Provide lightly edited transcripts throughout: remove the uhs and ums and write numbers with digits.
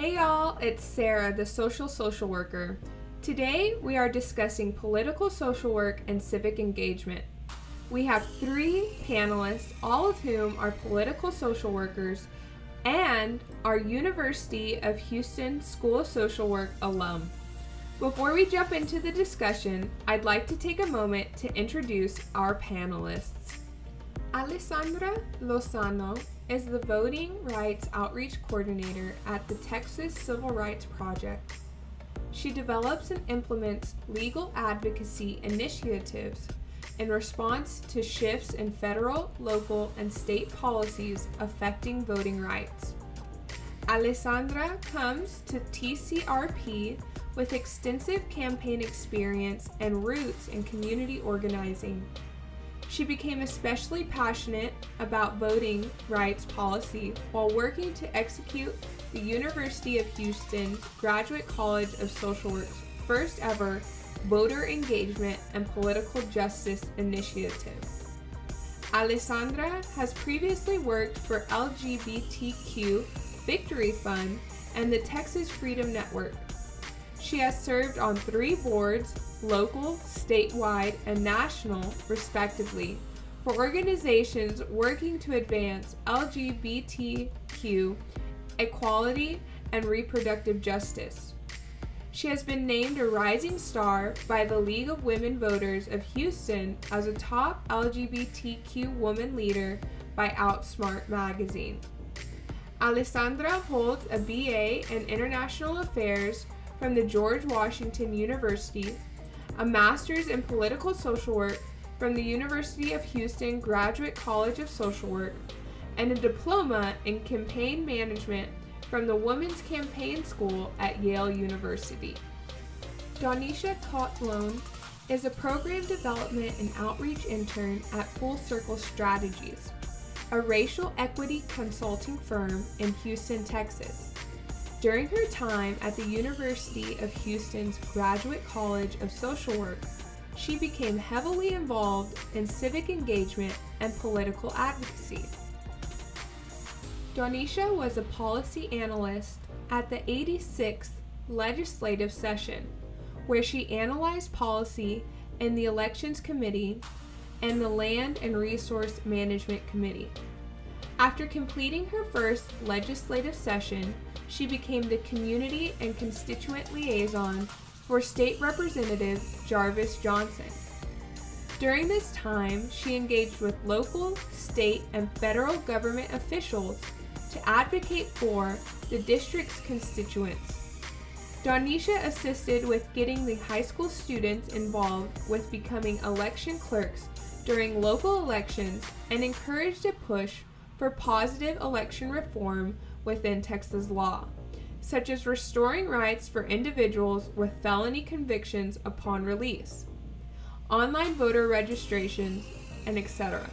Hey y'all, it's Sarah, the social worker. Today we are discussing political social work and civic engagement. We have 3 panelists, all of whom are political social workers and are University of Houston School of Social Work alum. Before we jump into the discussion, I'd like to take a moment to introduce our panelists. Alessandra Lozano is the Voting Rights Outreach Coordinator at the Texas Civil Rights Project. She develops and implements legal advocacy initiatives in response to shifts in federal, local, and state policies affecting voting rights. Alessandra comes to TCRP with extensive campaign experience and roots in community organizing. She became especially passionate about voting rights policy while working to execute the University of Houston Graduate College of Social Work's first ever voter engagement and political justice initiative. Alessandra has previously worked for LGBTQ Victory Fund and the Texas Freedom Network. She has served on 3 boards, local, statewide, and national, respectively, for organizations working to advance LGBTQ equality and reproductive justice. She has been named a Rising Star by the League of Women Voters of Houston as a top LGBTQ woman leader by Outsmart magazine. Alessandra holds a BA in International Affairs from the George Washington University, a master's in political social work from the University of Houston Graduate College of Social Work, and a diploma in campaign management from the Women's Campaign School at Yale University. Donisha Cotlone is a program development and outreach intern at Full Circle Strategies, a racial equity consulting firm in Houston, Texas. During her time at the University of Houston's Graduate College of Social Work, she became heavily involved in civic engagement and political advocacy. Donisha was a policy analyst at the 86th legislative session, where she analyzed policy in the Elections Committee and the Land and Resource Management Committee. After completing her first legislative session, she became the community and constituent liaison for State Representative Jarvis Johnson. During this time, she engaged with local, state, and federal government officials to advocate for the district's constituents. Donisha assisted with getting the high school students involved with becoming election clerks during local elections and encouraged a push for positive election reform within Texas law, such as restoring rights for individuals with felony convictions upon release, online voter registrations, and etc.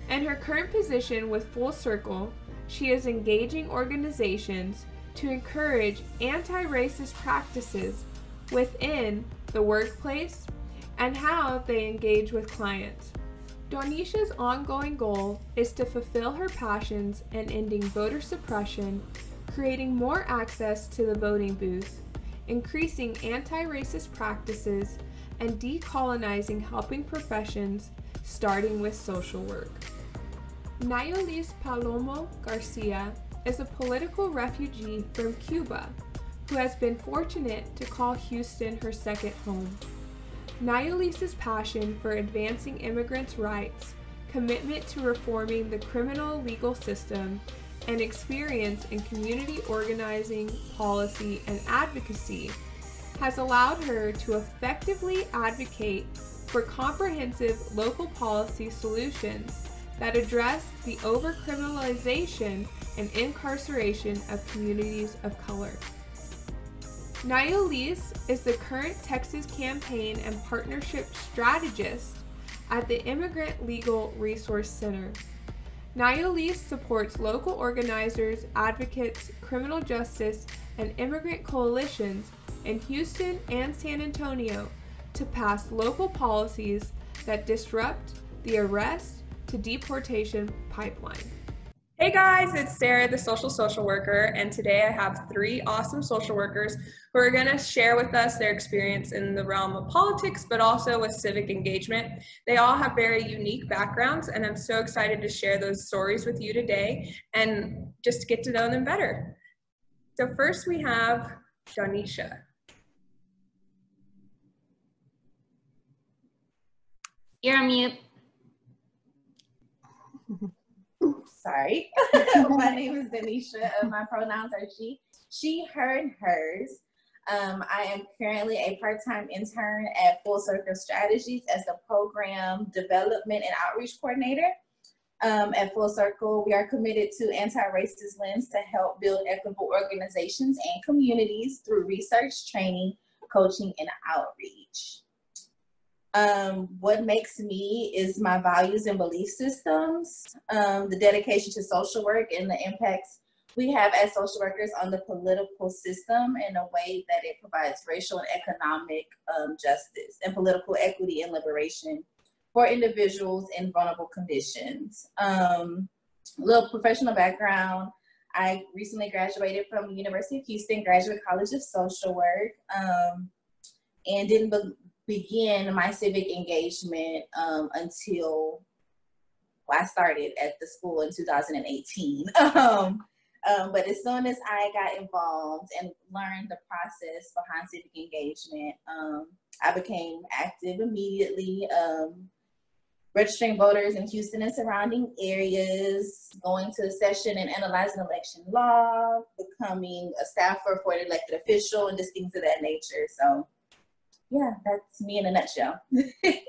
In her current position with Full Circle, she is engaging organizations to encourage anti-racist practices within the workplace and how they engage with clients. Donisha's ongoing goal is to fulfill her passions in ending voter suppression, creating more access to the voting booth, increasing anti-racist practices, and decolonizing helping professions, starting with social work. Nayolis Palomo Garcia is a political refugee from Cuba who has been fortunate to call Houston her second home. Nayolis's passion for advancing immigrants' rights, commitment to reforming the criminal legal system, and experience in community organizing, policy, and advocacy has allowed her to effectively advocate for comprehensive local policy solutions that address the overcriminalization and incarceration of communities of color. Nayolis is the current Texas campaign and partnership strategist at the Immigrant Legal Resource Center. Nayolis supports local organizers, advocates, criminal justice, and immigrant coalitions in Houston and San Antonio to pass local policies that disrupt the arrest to deportation pipeline. Hey guys, it's Sarah, the social worker, and today I have three awesome social workers who are going to share with us their experience in the realm of politics, but also with civic engagement. They all have very unique backgrounds, and I'm so excited to share those stories with you today and just to get to know them better. So first we have Danisha. You're on mute. Sorry. My name is Danisha. My pronouns are she, her, and hers. I am currently a part-time intern at Full Circle Strategies as the program development and outreach coordinator. At Full Circle, we are committed to anti-racist lens to help build equitable organizations and communities through research, training, coaching, and outreach. What makes me is my values and belief systems, the dedication to social work and the impacts we have as social workers on the political system in a way that it provides racial and economic justice and political equity and liberation for individuals in vulnerable conditions. Little professional background. I recently graduated from the University of Houston Graduate College of Social Work and didn't begin my civic engagement until I started at the school in 2018. But as soon as I got involved and learned the process behind civic engagement, I became active immediately, registering voters in Houston and surrounding areas, going to a session and analyzing election law, becoming a staffer for an elected official, and just things of that nature. So yeah, that's me in a nutshell. Thank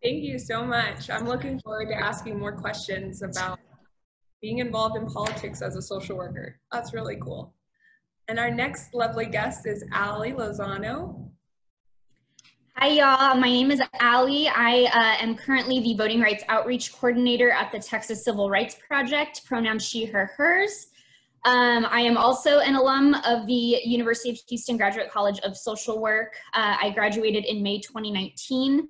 you so much. I'm looking forward to asking more questions about being involved in politics as a social worker. That's really cool. And our next lovely guest is Allie Lozano. Hi, y'all. My name is Allie. I am currently the Voting Rights Outreach Coordinator at the Texas Civil Rights Project, pronouns she, her, hers. I am also an alum of the University of Houston Graduate College of Social Work. I graduated in May 2019,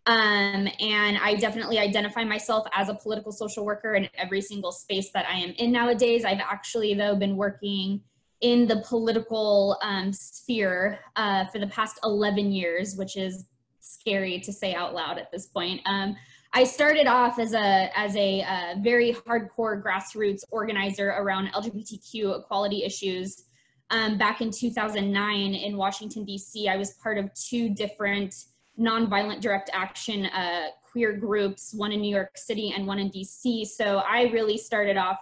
and I definitely identify myself as a political social worker in every single space that I am in nowadays. I've actually, though, been working in the political sphere for the past 11 years, which is scary to say out loud at this point. I started off as a very hardcore grassroots organizer around LGBTQ equality issues back in 2009 in Washington, D.C. I was part of two different nonviolent direct action queer groups, one in New York City and one in D.C. So I really started off,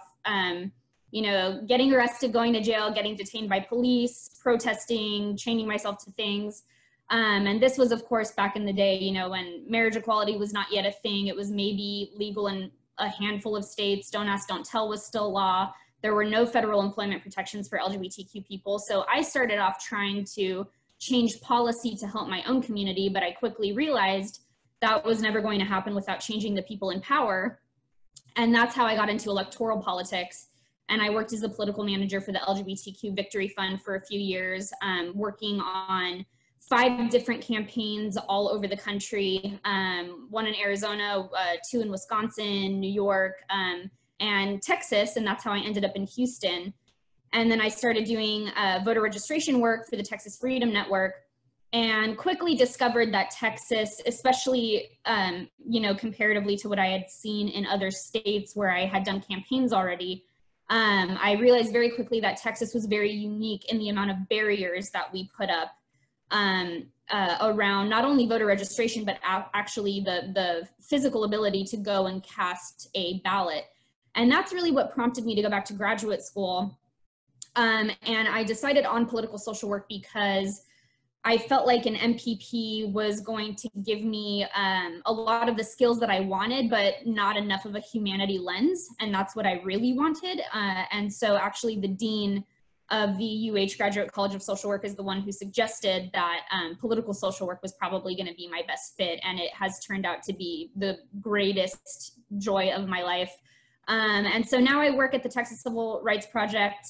getting arrested, going to jail, getting detained by police, protesting, chaining myself to things. And this was, of course, back in the day, when marriage equality was not yet a thing. It was maybe legal in a handful of states. Don't ask, don't tell was still law. There were no federal employment protections for LGBTQ people. So I started off trying to change policy to help my own community, but I quickly realized that was never going to happen without changing the people in power. And that's how I got into electoral politics. And I worked as a political manager for the LGBTQ Victory Fund for a few years, working on 5 different campaigns all over the country, one in Arizona, 2 in Wisconsin, New York, and Texas, and that's how I ended up in Houston. And then I started doing voter registration work for the Texas Freedom Network, and quickly discovered that Texas, especially, comparatively to what I had seen in other states where I had done campaigns already, I realized very quickly that Texas was very unique in the amount of barriers that we put up around not only voter registration, but actually the physical ability to go and cast a ballot. And that's really what prompted me to go back to graduate school. And I decided on political social work because I felt like an MPP was going to give me a lot of the skills that I wanted, but not enough of a humanity lens. And that's what I really wanted. And so actually the dean of the UH Graduate College of Social Work is the one who suggested that political social work was probably going to be my best fit. And it has turned out to be the greatest joy of my life. And so now I work at the Texas Civil Rights Project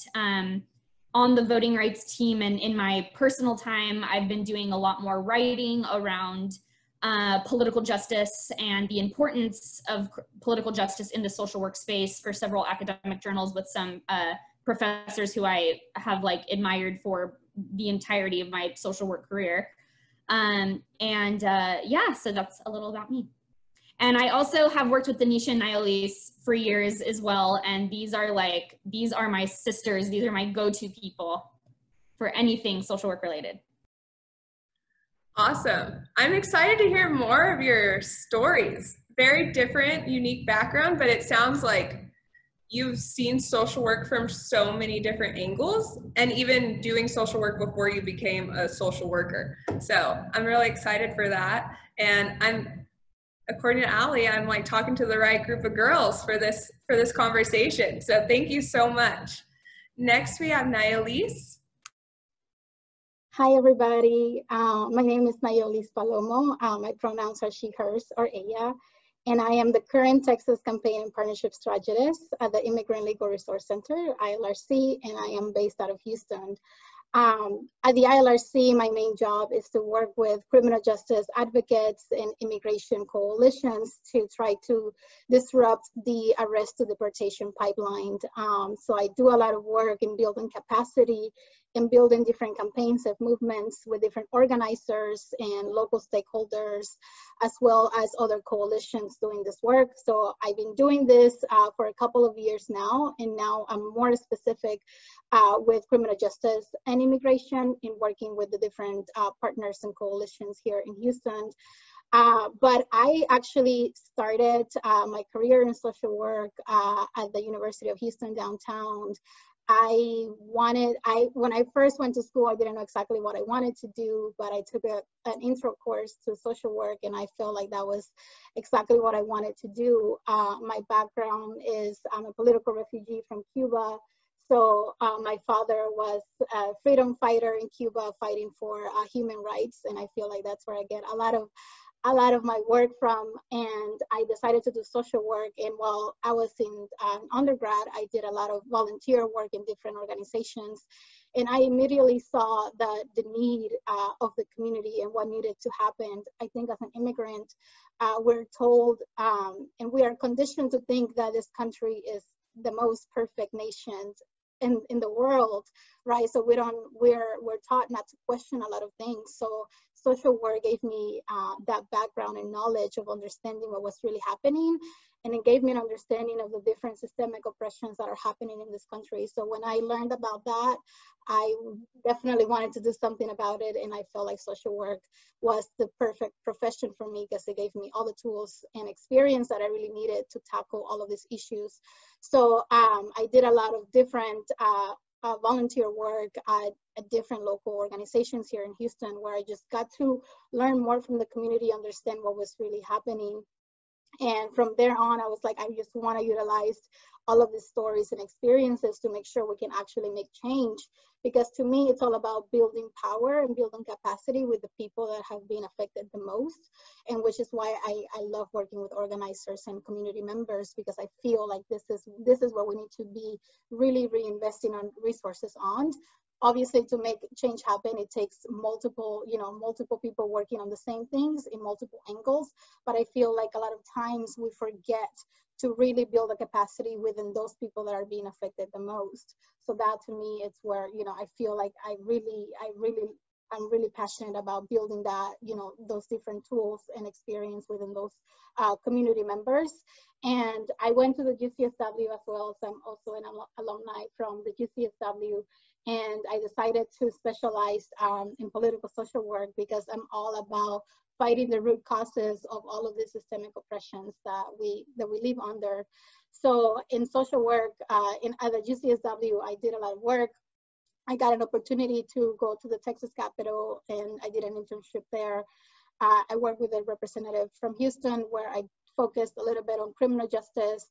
on the voting rights team. And in my personal time, I've been doing a lot more writing around political justice and the importance of political justice in the social work space for several academic journals with some professors who I have like admired for the entirety of my social work career. Yeah, so that's a little about me. And I also have worked with Denisha and Nialise for years as well. And these are my sisters. These are my go-to people for anything social work related. Awesome. I'm excited to hear more of your stories. Very different, unique background, but it sounds like you've seen social work from so many different angles, and even doing social work before you became a social worker. So I'm really excited for that. And according to Allie, I'm like talking to the right group of girls for this conversation. So thank you so much. Next, we have Nialise. Hi, everybody. My name is Nialise Palomo. My pronouns are she, hers, or ella. And I am the current Texas Campaign and Partnership Strategist at the Immigrant Legal Resource Center, ILRC, and I am based out of Houston. At the ILRC, my main job is to work with criminal justice advocates and immigration coalitions to try to disrupt the arrest to deportation pipeline. So I do a lot of work in building capacity and building different campaigns of movements with different organizers and local stakeholders, as well as other coalitions doing this work. So I've been doing this for a couple of years now, and now I'm more specific with criminal justice and immigration in working with the different partners and coalitions here in Houston. But I actually started my career in social work at the University of Houston downtown. When I first went to school, I didn't know exactly what I wanted to do, but I took an intro course to social work, and I felt like that was exactly what I wanted to do. My background is I'm a political refugee from Cuba. So my father was a freedom fighter in Cuba fighting for human rights, and I feel like that's where I get a lot of my work from. And I decided to do social work, and while I was in undergrad, I did a lot of volunteer work in different organizations, and I immediately saw the need of the community and what needed to happen. I think as an immigrant, we're told and we are conditioned to think that this country is the most perfect nation in the world, right? So we're taught not to question a lot of things. So social work gave me that background and knowledge of understanding what was really happening, and it gave me an understanding of the different systemic oppressions that are happening in this country. So when I learned about that, I definitely wanted to do something about it, and I felt like social work was the perfect profession for me because it gave me all the tools and experience that I really needed to tackle all of these issues. So I did a lot of different volunteer work at different local organizations here in Houston, where I just got to learn more from the community, understand what was really happening. And from there on, I was like, I just want to utilize all of these stories and experiences to make sure we can actually make change. Because to me, it's all about building power and building capacity with the people that have been affected the most. And which is why I love working with organizers and community members, because I feel like this is what we need to be really reinvesting on resources on. Obviously, to make change happen, it takes multiple people working on the same things in multiple angles. But I feel like a lot of times we forget to really build a capacity within those people that are being affected the most. So that to me, it's where, I feel like I'm really passionate about building that, those different tools and experience within those community members. And I went to the UCSW as well, so I'm also an alumni from the UCSW. And I decided to specialize in political social work because I'm all about fighting the root causes of all of the systemic oppressions that we live under. So in social work, at the UCSW, I did a lot of work. I got an opportunity to go to the Texas Capitol, and I did an internship there. I worked with a representative from Houston, where I focused a little bit on criminal justice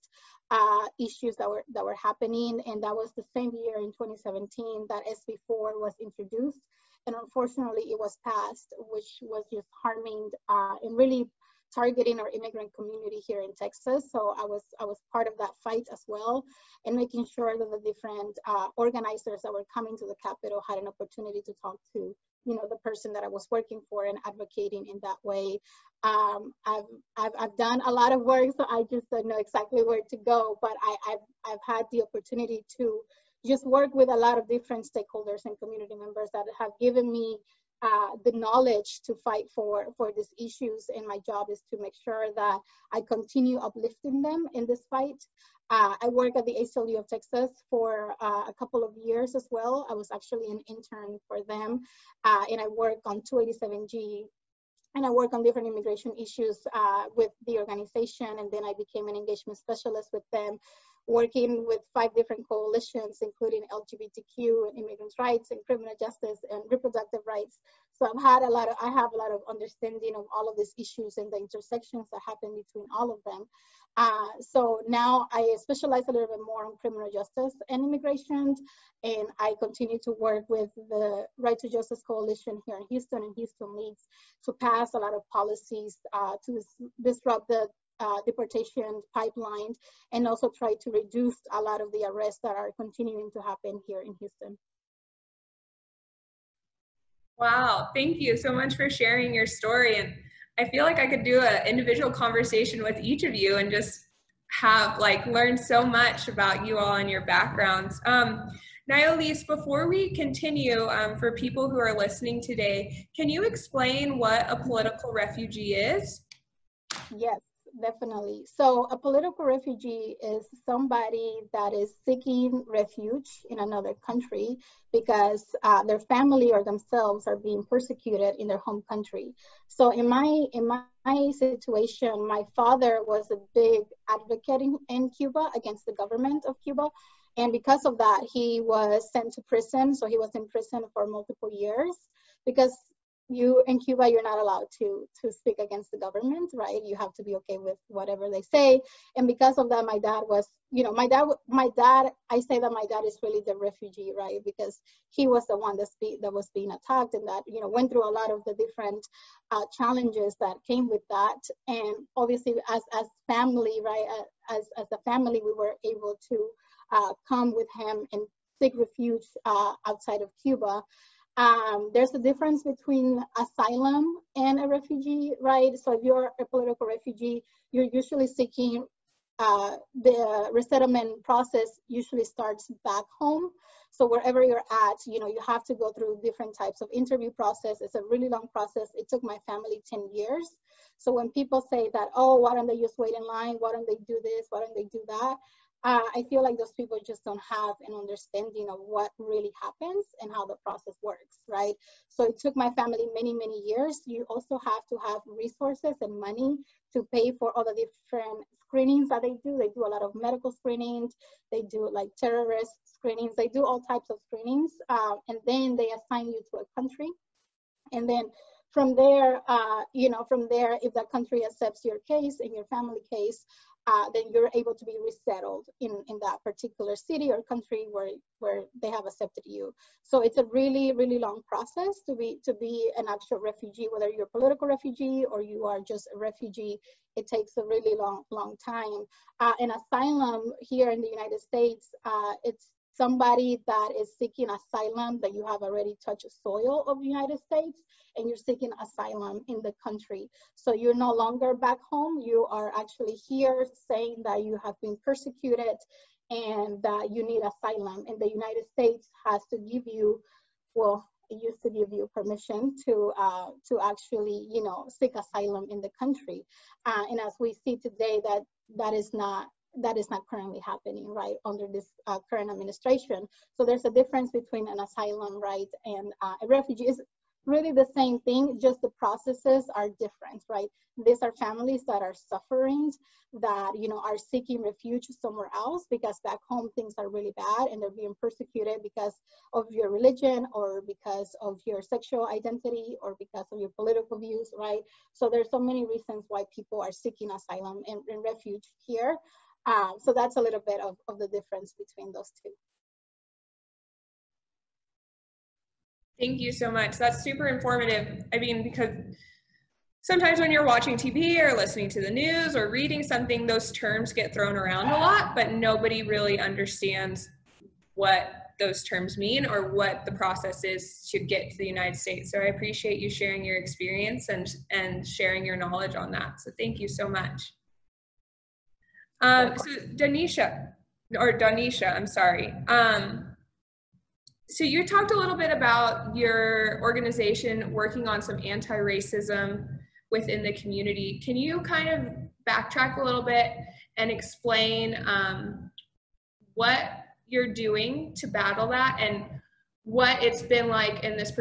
issues that were happening, and that was the same year in 2017 that SB4 was introduced, and unfortunately it was passed, which was just harming and really targeting our immigrant community here in Texas. So I was part of that fight as well, and making sure that the different organizers that were coming to the Capitol had an opportunity to talk to, you know, the person that I was working for and advocating in that way. I've done a lot of work, so I just don't know exactly where to go, but I've had the opportunity to just work with a lot of different stakeholders and community members that have given me the knowledge to fight for these issues, and my job is to make sure that I continue uplifting them in this fight. I work at the ACLU of Texas for a couple of years as well. I was actually an intern for them, and I work on 287G, and I work on different immigration issues with the organization, and then I became an engagement specialist with them, working with 5 different coalitions, including LGBTQ and immigrants' rights and criminal justice and reproductive rights. So I have a lot of understanding of all of these issues and the intersections that happen between all of them. So now I specialize a little bit more on criminal justice and immigration, and I continue to work with the Right to Justice Coalition here in Houston and Houston Leads to pass a lot of policies to disrupt the deportation pipeline, and also try to reduce a lot of the arrests that are continuing to happen here in Houston. Wow, thank you so much for sharing your story. And I feel like I could do an individual conversation with each of you and just have learned so much about you all and your backgrounds. Nayolise, before we continue, for people who are listening today, can you explain what a political refugee is? Yes, definitely. So a political refugee is somebody that is seeking refuge in another country because their family or themselves are being persecuted in their home country. So in my situation, my father was a big advocate in Cuba against the government of Cuba. And because of that, he was sent to prison. So he was in prison for multiple years because in Cuba, you're not allowed to speak against the government, right? You have to be okay with whatever they say. And because of that, my dad was, I say that my dad is really the refugee, right? Because he was the one that was being attacked, and that, went through a lot of the different challenges that came with that. And obviously as family, right? As a family, we were able to come with him and seek refuge outside of Cuba. There's a difference between asylum and a refugee, right? So if you're a political refugee, you're usually seeking, the resettlement process usually starts back home. So wherever you're at, you have to go through different types of interview process. It's a really long process. It took my family 10 years. So when people say that, oh, why don't they just wait in line? Why don't they do this? Why don't they do that? I feel like those people just don't have an understanding of what really happens and how the process works, right? So it took my family many, many years. You also have to have resources and money to pay for all the different screenings that they do. They do a lot of medical screenings. They do terrorist screenings. They do all types of screenings. And then they assign you to a country. And then from there, if that country accepts your case and your family case, then you're able to be resettled in that particular city or country where they have accepted you. So it's a really, really long process to be an actual refugee, whether you're a political refugee or you are just a refugee. It takes a really long time. And asylum here in the United States, it's somebody that is seeking asylum, that you have already touched the soil of the United States and you're seeking asylum in the country. So you're no longer back home. You are actually here saying that you have been persecuted and that you need asylum. And the United States has to give you, well, it used to give you permission to actually, seek asylum in the country. And as we see today, that is not currently happening, right, under this current administration. So there's a difference between an asylum right and a refugee. Is really the same thing, just the processes are different, right? These are families that are suffering, that, are seeking refuge somewhere else because back home things are really bad and they're being persecuted because of your religion or because of your sexual identity or because of your political views, right? So there's so many reasons why people are seeking asylum and refuge here. So that's a little bit of the difference between those two. Thank you so much. That's super informative. I mean, because sometimes when you're watching TV or listening to the news or reading something, those terms get thrown around a lot, but nobody really understands what those terms mean or what the process is to get to the United States. So I appreciate you sharing your experience and sharing your knowledge on that. So thank you so much. So Danisha, I'm sorry. So you talked a little bit about your organization working on some anti-racism within the community. Can you kind of backtrack a little bit and explain what you're doing to battle that and what it's been like in this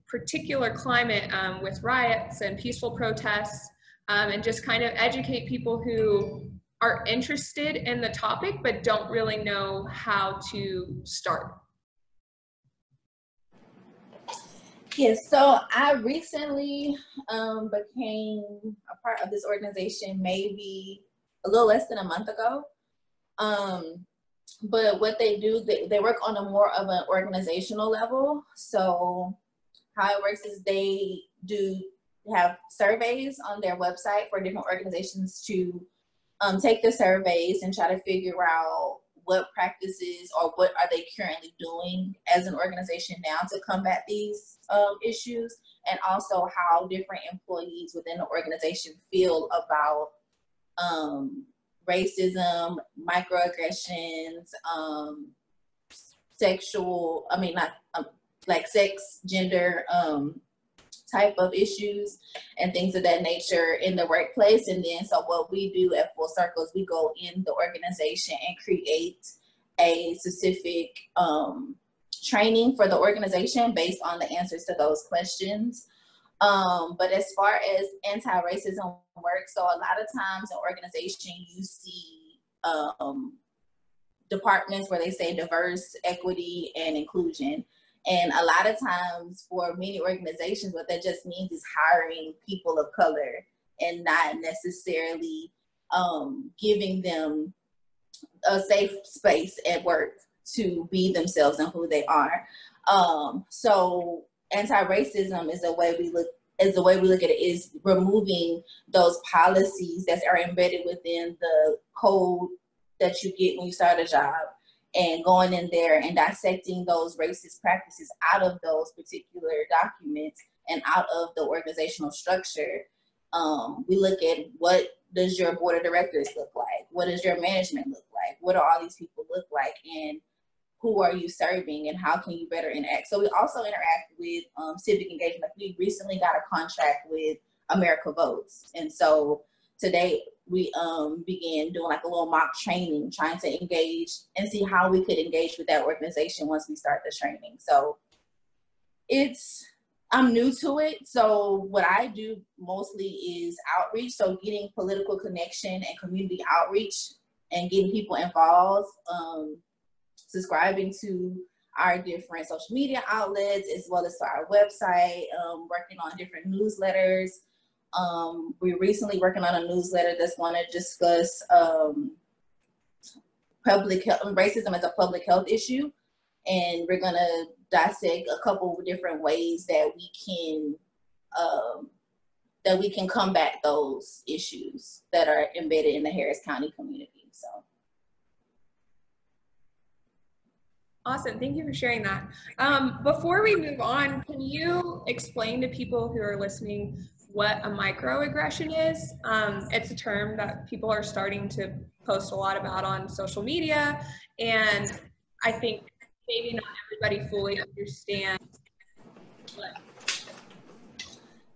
particular climate with riots and peaceful protests, and just kind of educate people who are interested in the topic but don't really know how to start? Yes, so I recently became a part of this organization maybe a little less than a month ago. But what they do, they work on a more of an organizational level. So how it works is they do have surveys on their website for different organizations to take the surveys and try to figure out what practices or what are they currently doing as an organization now to combat these issues, and also how different employees within the organization feel about racism, microaggressions, sex, gender type of issues and things of that nature in the workplace. And then so what we do at Full Circle is we go in the organization and create a specific training for the organization based on the answers to those questions. But as far as anti-racism works, so a lot of times in organization you see departments where they say diverse, equity, and inclusion. And a lot of times for many organizations, what that just means is hiring people of color and not necessarily giving them a safe space at work to be themselves and who they are. So anti-racism is the way we look at it, is removing those policies that are embedded within the code that you get when you start a job, and going in there and dissecting those racist practices out of those particular documents and out of the organizational structure. We look at what does your board of directors look like? What does your management look like? What do all these people look like? And who are you serving and how can you better interact? So we also interact with civic engagement. We recently got a contract with America Votes. And so today we began doing like a little mock training, trying to engage and see how we could engage with that organization once we start the training. So I'm new to it. So what I do mostly is outreach. So getting political connection and community outreach and getting people involved, subscribing to our different social media outlets, as well as to our website, working on different newsletters. We're recently working on a newsletter that's going to discuss public health, racism as a public health issue, and we're going to dissect a couple of different ways that we can combat those issues that are embedded in the Harris County community. So. Awesome, thank you for sharing that. Before we move on, can you explain to people who are listening what a microaggression is? It's a term that people are starting to post a lot about on social media, and I think maybe not everybody fully understands what.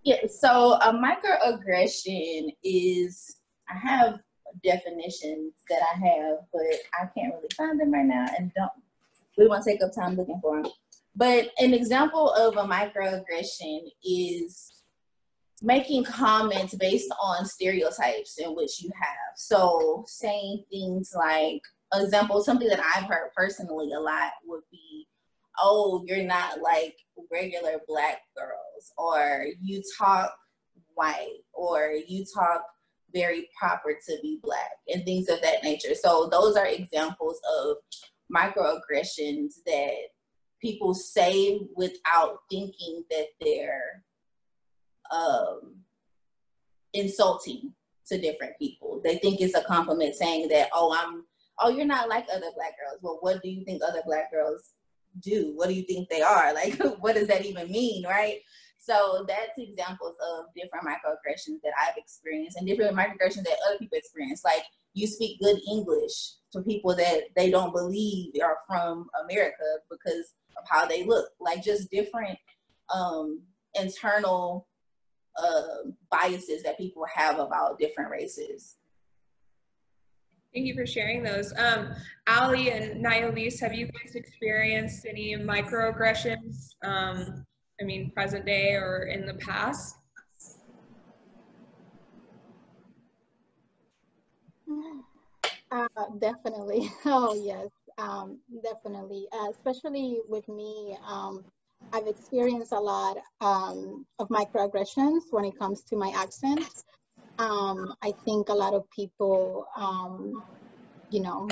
Yeah, so a microaggression is, I have definitions that I have, but I can't really find them right now, and we won't take up time looking for them. But an example of a microaggression is making comments based on stereotypes in which you have. So saying things like, example, something that I've heard personally a lot would be, oh, you're not like regular Black girls, or you talk white, or you talk very proper to be Black, and things of that nature. So those are examples of microaggressions that people say without thinking that they're insulting to different people. They think it's a compliment saying that, oh, you're not like other Black girls. Well, what do you think other Black girls do? What do you think they are? Like, what does that even mean, right? So that's examples of different microaggressions that I've experienced and different microaggressions that other people experience. Like, you speak good English to people that they don't believe are from America because of how they look. Like, just different internal biases that people have about different races. Thank you for sharing those. Ali and Nayalise, have you guys experienced any microaggressions, I mean, present day or in the past? Definitely. Oh, yes, definitely. Especially with me, I've experienced a lot of microaggressions when it comes to my accent. I think a lot of people, you know,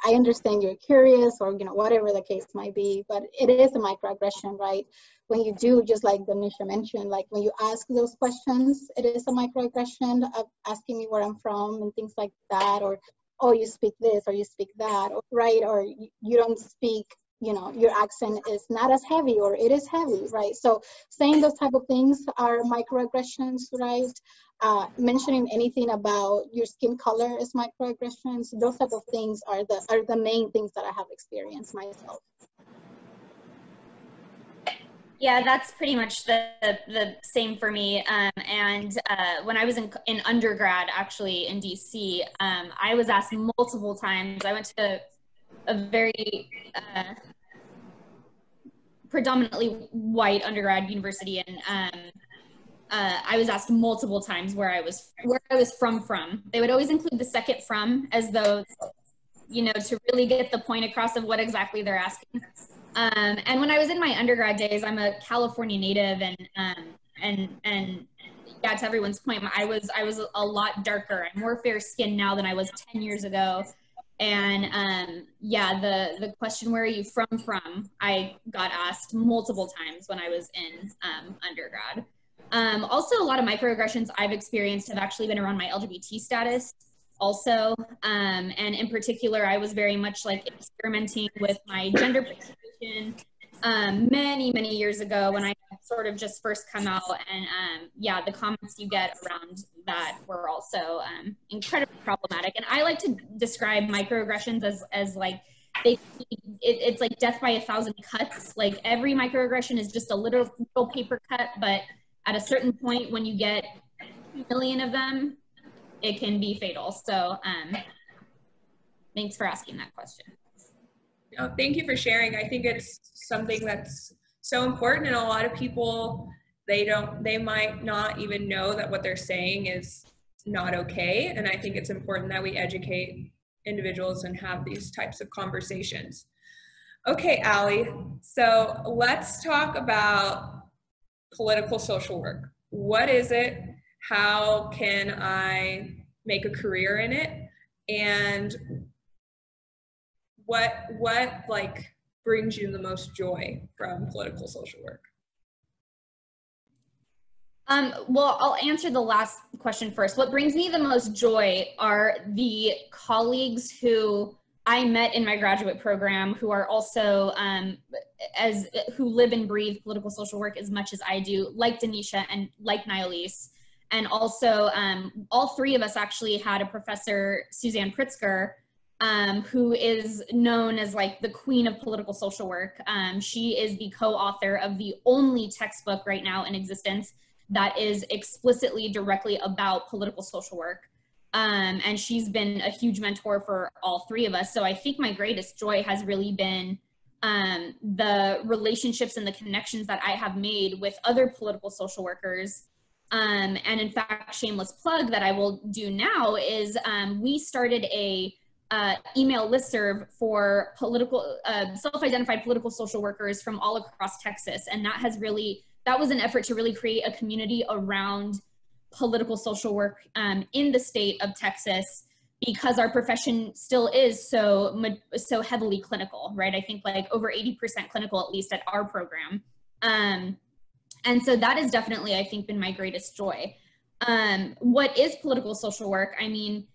I understand you're curious or, you know, whatever the case might be, but it is a microaggression, right? When you do, just like Danisha mentioned, like when you ask those questions, it is a microaggression of asking me where I'm from and things like that, or, oh, you speak this or you speak that, or, right? Or you don't speak, you know, your accent is not as heavy or it is heavy, right? So saying those type of things are microaggressions, right? Mentioning anything about your skin color is microaggressions. Those type of things are the main things that I have experienced myself. Yeah, that's pretty much the same for me. When I was in undergrad, actually in DC, I was asked multiple times. I went to a very predominantly white undergrad university, and I was asked multiple times where I was from. They would always include the second "from" as though, you know, to really get the point across of what exactly they're asking. And when I was in my undergrad days, I'm a California native, and yeah, to everyone's point, I was a lot darker and more fair skinned now than I was 10 years ago. And yeah, the question, where are you from, I got asked multiple times when I was in undergrad. Also, a lot of microaggressions I've experienced have actually been around my LGBT status also. And in particular, I was very much like experimenting with my gender presentation many years ago when I sort of just first come out. And yeah, the comments you get around that were also incredibly problematic. And I like to describe microaggressions as like, it's like death by 1,000 cuts. Like, every microaggression is just a little paper cut, but at a certain point, when you get 2 million of them, it can be fatal. So thanks for asking that question. Oh, thank you for sharing. I think it's something that's so important, and a lot of people, they might not even know that what they're saying is not okay. And I think it's important that we educate individuals and have these types of conversations. Okay, Ali, so let's talk about political social work. What is it? How can I make a career in it? And what like brings you the most joy from political social work? Well, I'll answer the last question first. What brings me the most joy are the colleagues who I met in my graduate program, who are also who live and breathe political social work as much as I do, like Danisha and like Nayalise. And also, all three of us actually had a professor, Suzanne Pritzker, who is known as like the queen of political social work. She is the co-author of the only textbook right now in existence that is explicitly directly about political social work. And she's been a huge mentor for all three of us. So I think my greatest joy has really been the relationships and the connections that I have made with other political social workers. And in fact, shameless plug that I will do now is we started a email listserv for political, self-identified political social workers from all across Texas. And that was an effort to really create a community around political social work in the state of Texas, because our profession still is so heavily clinical, right? I think like over 80% clinical, at least at our program. And so that has definitely, I think, been my greatest joy. What is political social work? I mean,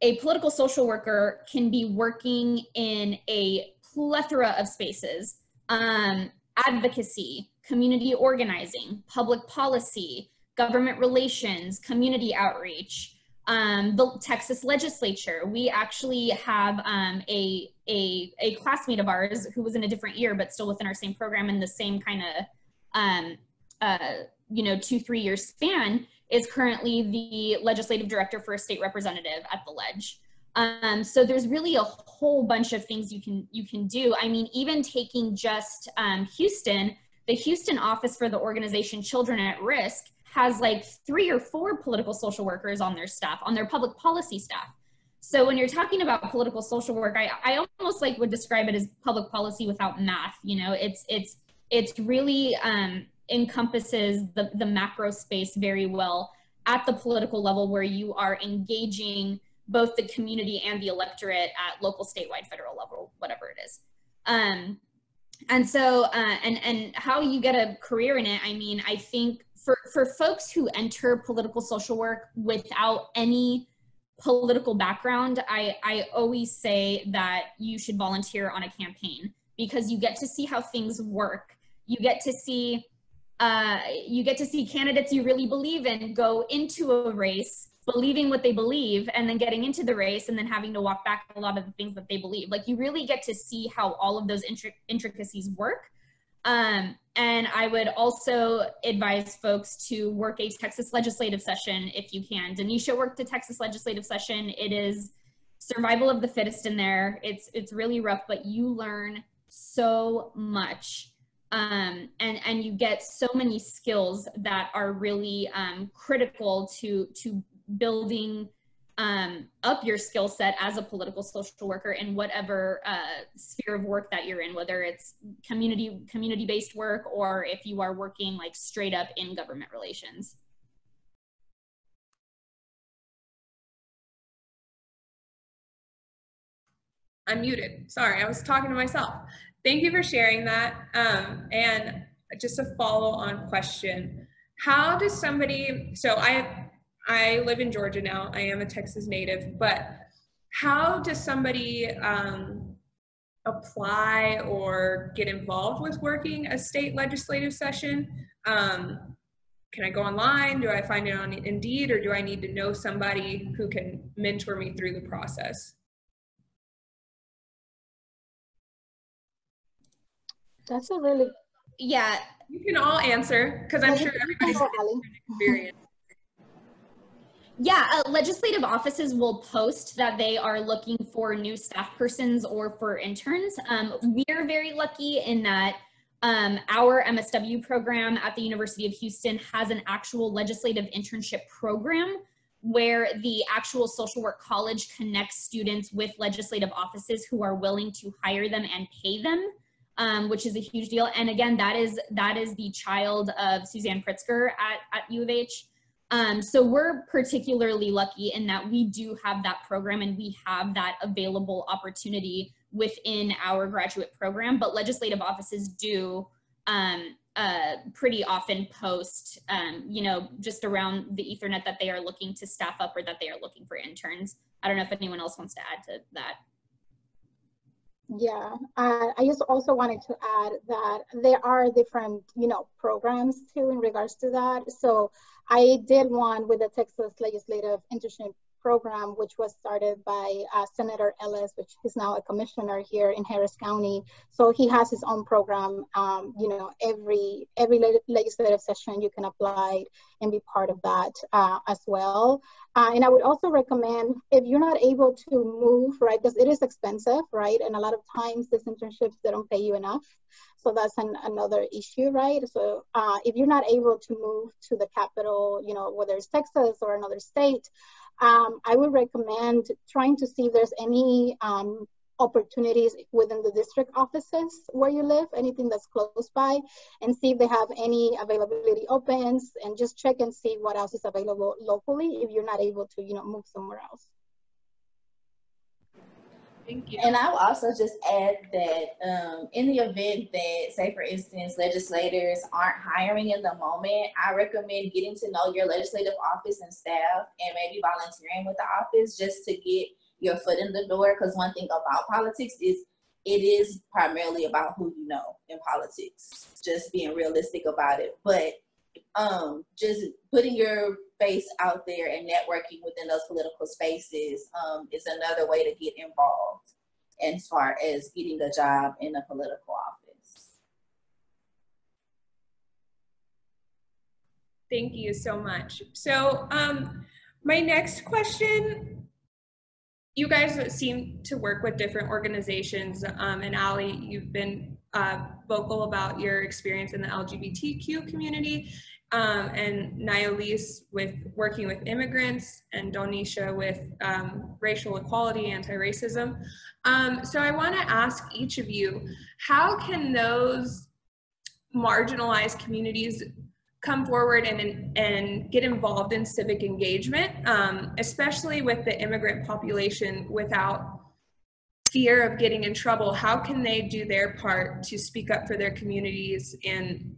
a political social worker can be working in a plethora of spaces. Advocacy, community organizing, public policy, government relations, community outreach, the Texas legislature. We actually have a classmate of ours who was in a different year, but still within our same program in the same kind of, 2-3 year span, is currently the legislative director for a state representative at the Ledge. So there's really a whole bunch of things you can do. I mean, even taking just Houston, the Houston office for the organization Children at Risk has like 3 or 4 political social workers on their staff, on their public policy staff. So when you're talking about political social work, I almost like would describe it as public policy without math. You know, it's really encompasses the macro space very well at the political level, where you are engaging both the community and the electorate at local, statewide, federal level, whatever it is. And so, and how you get a career in it, I mean, I think for folks who enter political social work without any political background, I always say that you should volunteer on a campaign, because you get to see how things work. You get to see candidates you really believe in go into a race believing what they believe, and then getting into the race and then having to walk back a lot of the things that they believe. Like, you really get to see how all of those intricacies work. And I would also advise folks to work a Texas legislative session if you can. Denisha worked a Texas legislative session. It is survival of the fittest in there. It's really rough, but you learn so much. And you get so many skills that are really critical to building up your skill set as a political social worker in whatever sphere of work that you're in, whether it's community-based work or if you are working like straight up in government relations. I'm muted. Sorry, I was talking to myself. Thank you for sharing that. And just a follow-on question. How does somebody, so I live in Georgia now, I am a Texas native, but how does somebody apply or get involved with working a state legislative session? Can I go online? Do I find it on Indeed, or do I need to know somebody who can mentor me through the process? That's a really, yeah. You can all answer, because I'm sure everybody's had different experience. Yeah, legislative offices will post that they are looking for new staff persons or for interns. We're very lucky in that our MSW program at the University of Houston has an actual legislative internship program where the actual social work college connects students with legislative offices who are willing to hire them and pay them, which is a huge deal. And again, that is the child of Suzanne Pritzker at U of H. So we're particularly lucky in that we do have that program and we have that available opportunity within our graduate program, but legislative offices do pretty often post, just around the Ethernet that they are looking to staff up or that they are looking for interns. I don't know if anyone else wants to add to that. Yeah, I just also wanted to add that there are different, programs too in regards to that. So I did one with the Texas Legislative Internship Program, which was started by Senator Ellis, which is now a commissioner here in Harris County. So he has his own program. Every legislative session you can apply and be part of that as well. And I would also recommend, if you're not able to move, right, because it is expensive, right? And a lot of times these internships, they don't pay you enough. So that's another issue, right? So if you're not able to move to the capital, whether it's Texas or another state, I would recommend trying to see if there's any opportunities within the district offices where you live, anything that's close by, and see if they have any availability opens, and just check and see what else is available locally if you're not able to, move somewhere else. Thank you. And I will also just add that in the event that, say for instance, legislators aren't hiring in the moment, I recommend getting to know your legislative office and staff and maybe volunteering with the office just to get your foot in the door. Because one thing about politics is it is primarily about who you know in politics, just being realistic about it. But just putting your face out there and networking within those political spaces is another way to get involved as far as getting a job in a political office. Thank you so much. So my next question, you guys seem to work with different organizations, and Ali, you've been vocal about your experience in the LGBTQ community, and Nayolise with working with immigrants, and Donisha with racial equality, anti-racism. So I want to ask each of you, how can those marginalized communities come forward and get involved in civic engagement, especially with the immigrant population, without fear of getting in trouble? How can they do their part to speak up for their communities and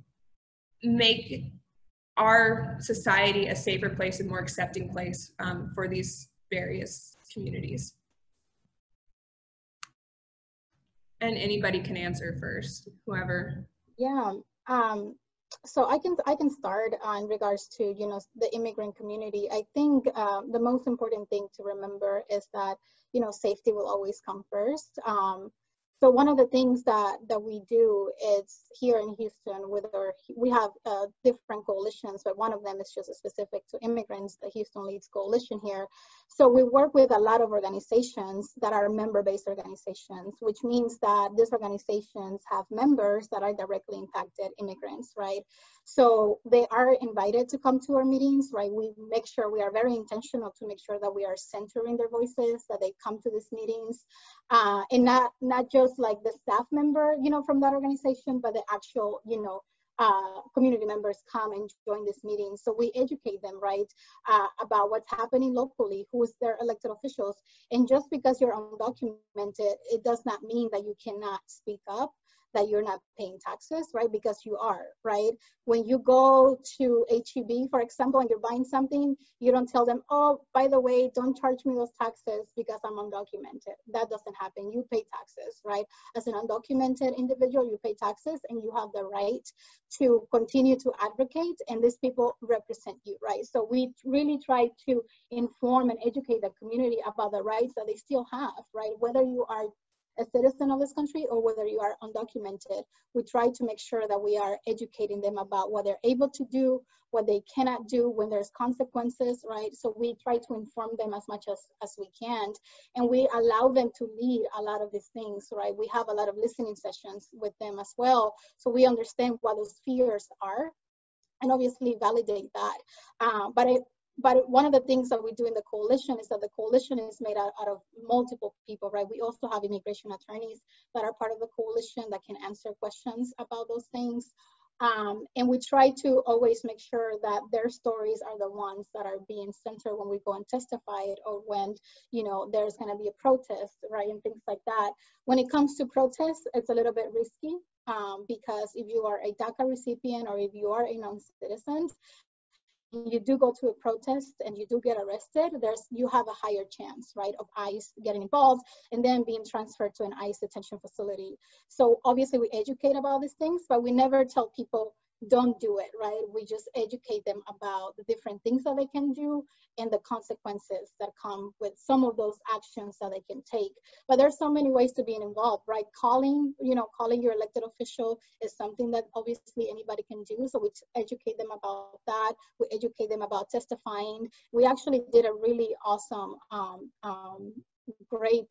make our society a safer place and more accepting place for these various communities? And anybody can answer first, whoever. Yeah. So I can start in regards to, you know, the immigrant community. I think the most important thing to remember is that, you know, safety will always come first. So one of the things that we do is here in Houston, we have different coalitions, but one of them is just specific to immigrants, the Houston Leads Coalition here. So we work with a lot of organizations that are member-based organizations, which means that these organizations have members that are directly impacted immigrants, right? So they are invited to come to our meetings, right? We make sure we are very intentional to make sure that we are centering their voices, that they come to these meetings, and not just like the staff member, you know, from that organization, but the actual, you know, community members come and join this meeting. So we educate them, right, about what's happening locally, who is their elected officials. And just because you're undocumented, it does not mean that you cannot speak up, that you're not paying taxes, right? Because you are, right? When you go to HEB, for example, and you're buying something, you don't tell them, oh, by the way, don't charge me those taxes because I'm undocumented. That doesn't happen. You pay taxes, right? As an undocumented individual, you pay taxes and you have the right to continue to advocate, and these people represent you, right? So we really try to inform and educate the community about the rights that they still have, right? Whether you are a citizen of this country or whether you are undocumented, we try to make sure that we are educating them about what they're able to do, what they cannot do when there's consequences, right? So we try to inform them as much as we can, and we allow them to lead a lot of these things, right? We have a lot of listening sessions with them as well, so we understand what those fears are and obviously validate that. But one of the things that we do in the coalition is that the coalition is made out of multiple people, right? We also have immigration attorneys that are part of the coalition that can answer questions about those things. And we try to always make sure that their stories are the ones that are being centered when we go and testify it, or when, you know, there's going to be a protest, right? And things like that. When it comes to protests, it's a little bit risky because if you are a DACA recipient or if you are a non-citizen, you do go to a protest and you do get arrested, you have a higher chance, right, of ICE getting involved and then being transferred to an ICE detention facility. So obviously we educate about these things, but we never tell people don't do it, right? We just educate them about the different things that they can do and the consequences that come with some of those actions that they can take. But there's so many ways to be involved, right? Calling your elected official is something that obviously anybody can do. So we educate them about that. We educate them about testifying. We actually did a really awesome, great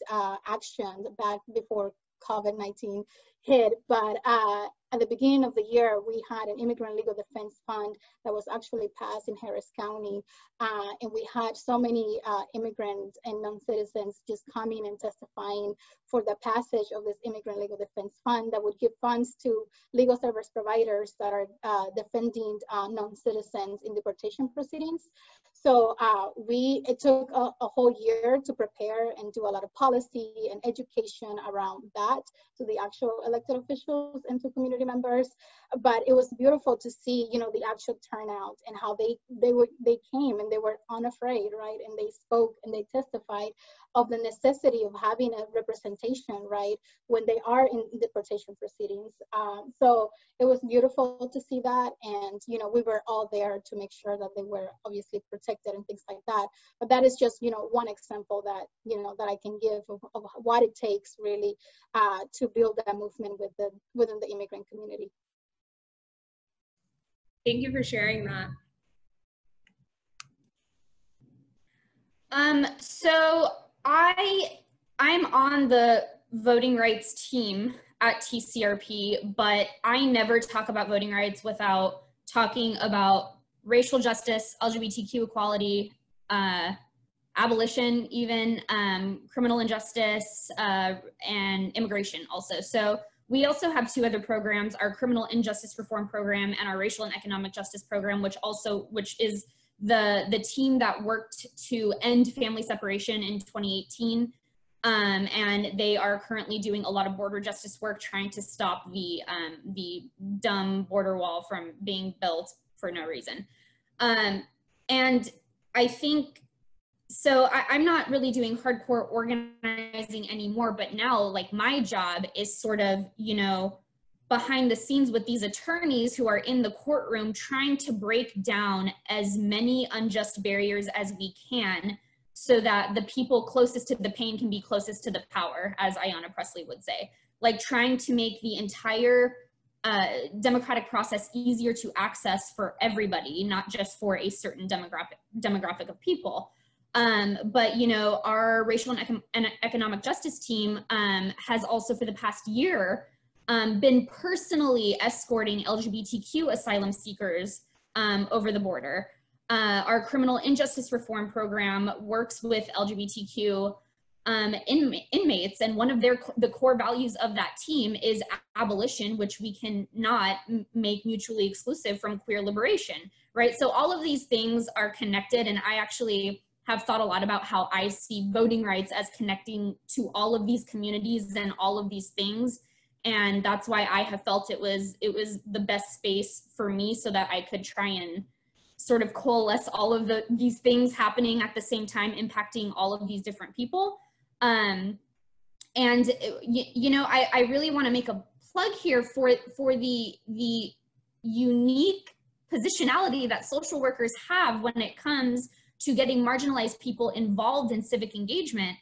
action back before COVID-19 hit, but at the beginning of the year, we had an immigrant legal defense fund that was actually passed in Harris County. And we had so many immigrants and non-citizens just coming and testifying for the passage of this immigrant legal defense fund that would give funds to legal service providers that are defending non-citizens in deportation proceedings. So it took a whole year to prepare and do a lot of policy and education around that to the actual elected officials and to community members. But it was beautiful to see, you know, the actual turnout and how they came and they were unafraid, right? And they spoke and they testified of the necessity of having a representation, right, when they are in deportation proceedings. So it was beautiful to see that, and you know, we were all there to make sure that they were obviously protected and things like that. But that is just, you know, one example that, you know, that I can give of what it takes really to build that movement within the immigrant community. Thank you for sharing that. So I'm on the voting rights team at TCRP, but I never talk about voting rights without talking about racial justice, LGBTQ equality, abolition, even criminal injustice, and immigration also. So we also have two other programs, our criminal injustice reform program and our racial and economic justice program, which is the team that worked to end family separation in 2018. And they are currently doing a lot of border justice work, trying to stop the dumb border wall from being built for no reason. And I think, so I'm not really doing hardcore organizing anymore, but now like my job is sort of, you know, behind the scenes with these attorneys who are in the courtroom trying to break down as many unjust barriers as we can so that the people closest to the pain can be closest to the power, as Ayanna Pressley would say. Like trying to make the entire democratic process easier to access for everybody, not just for a certain demographic of people. But, you know, our racial and economic justice team has also for the past year been personally escorting LGBTQ asylum seekers over the border. Our criminal injustice reform program works with LGBTQ inmates, and one of the core values of that team is abolition, which we cannot make mutually exclusive from queer liberation, right? So all of these things are connected, and I actually have thought a lot about how I see voting rights as connecting to all of these communities and all of these things. And that's why I have felt it was the best space for me so that I could try and sort of coalesce all of these things happening at the same time, impacting all of these different people. And you know, I really want to make a plug here for the unique positionality that social workers have when it comes to getting marginalized people involved in civic engagement.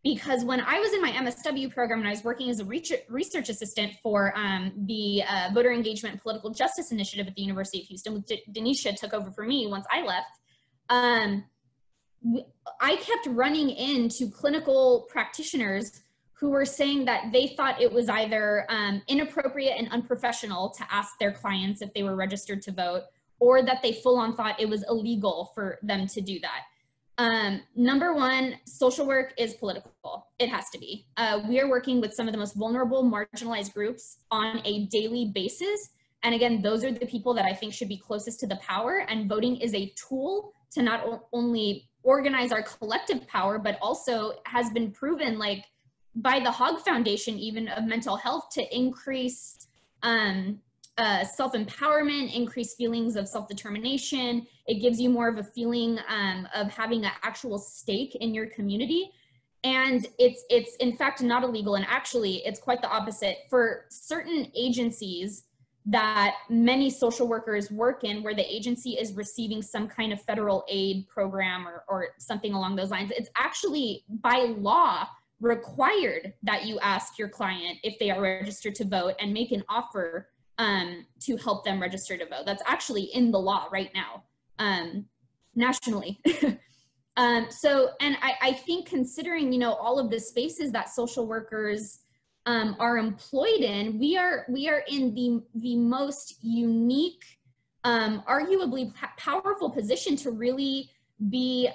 Because when I was in my MSW program and I was working as a research assistant for the Voter Engagement and Political Justice Initiative at the University of Houston, which Denisha took over for me once I left, I kept running into clinical practitioners who were saying that they thought it was either inappropriate and unprofessional to ask their clients if they were registered to vote, or that they full on thought it was illegal for them to do that. Number one, social work is political. It has to be. We are working with some of the most vulnerable, marginalized groups on a daily basis. And again, those are the people that I think should be closest to the power, and voting is a tool to not only organize our collective power, but also has been proven, like by the Hogg Foundation, even of mental health, to increase self-empowerment, increase feelings of self-determination. It gives you more of a feeling of having an actual stake in your community. And it's in fact not illegal, and actually it's quite the opposite. For certain agencies that many social workers work in, where the agency is receiving some kind of federal aid program or something along those lines, it's actually by law required that you ask your client if they are registered to vote and make an offer to help them register to vote. That's actually in the law right now, nationally. So, and I think considering, you know, all of the spaces that social workers are employed in, we are in the most unique, arguably powerful position to really be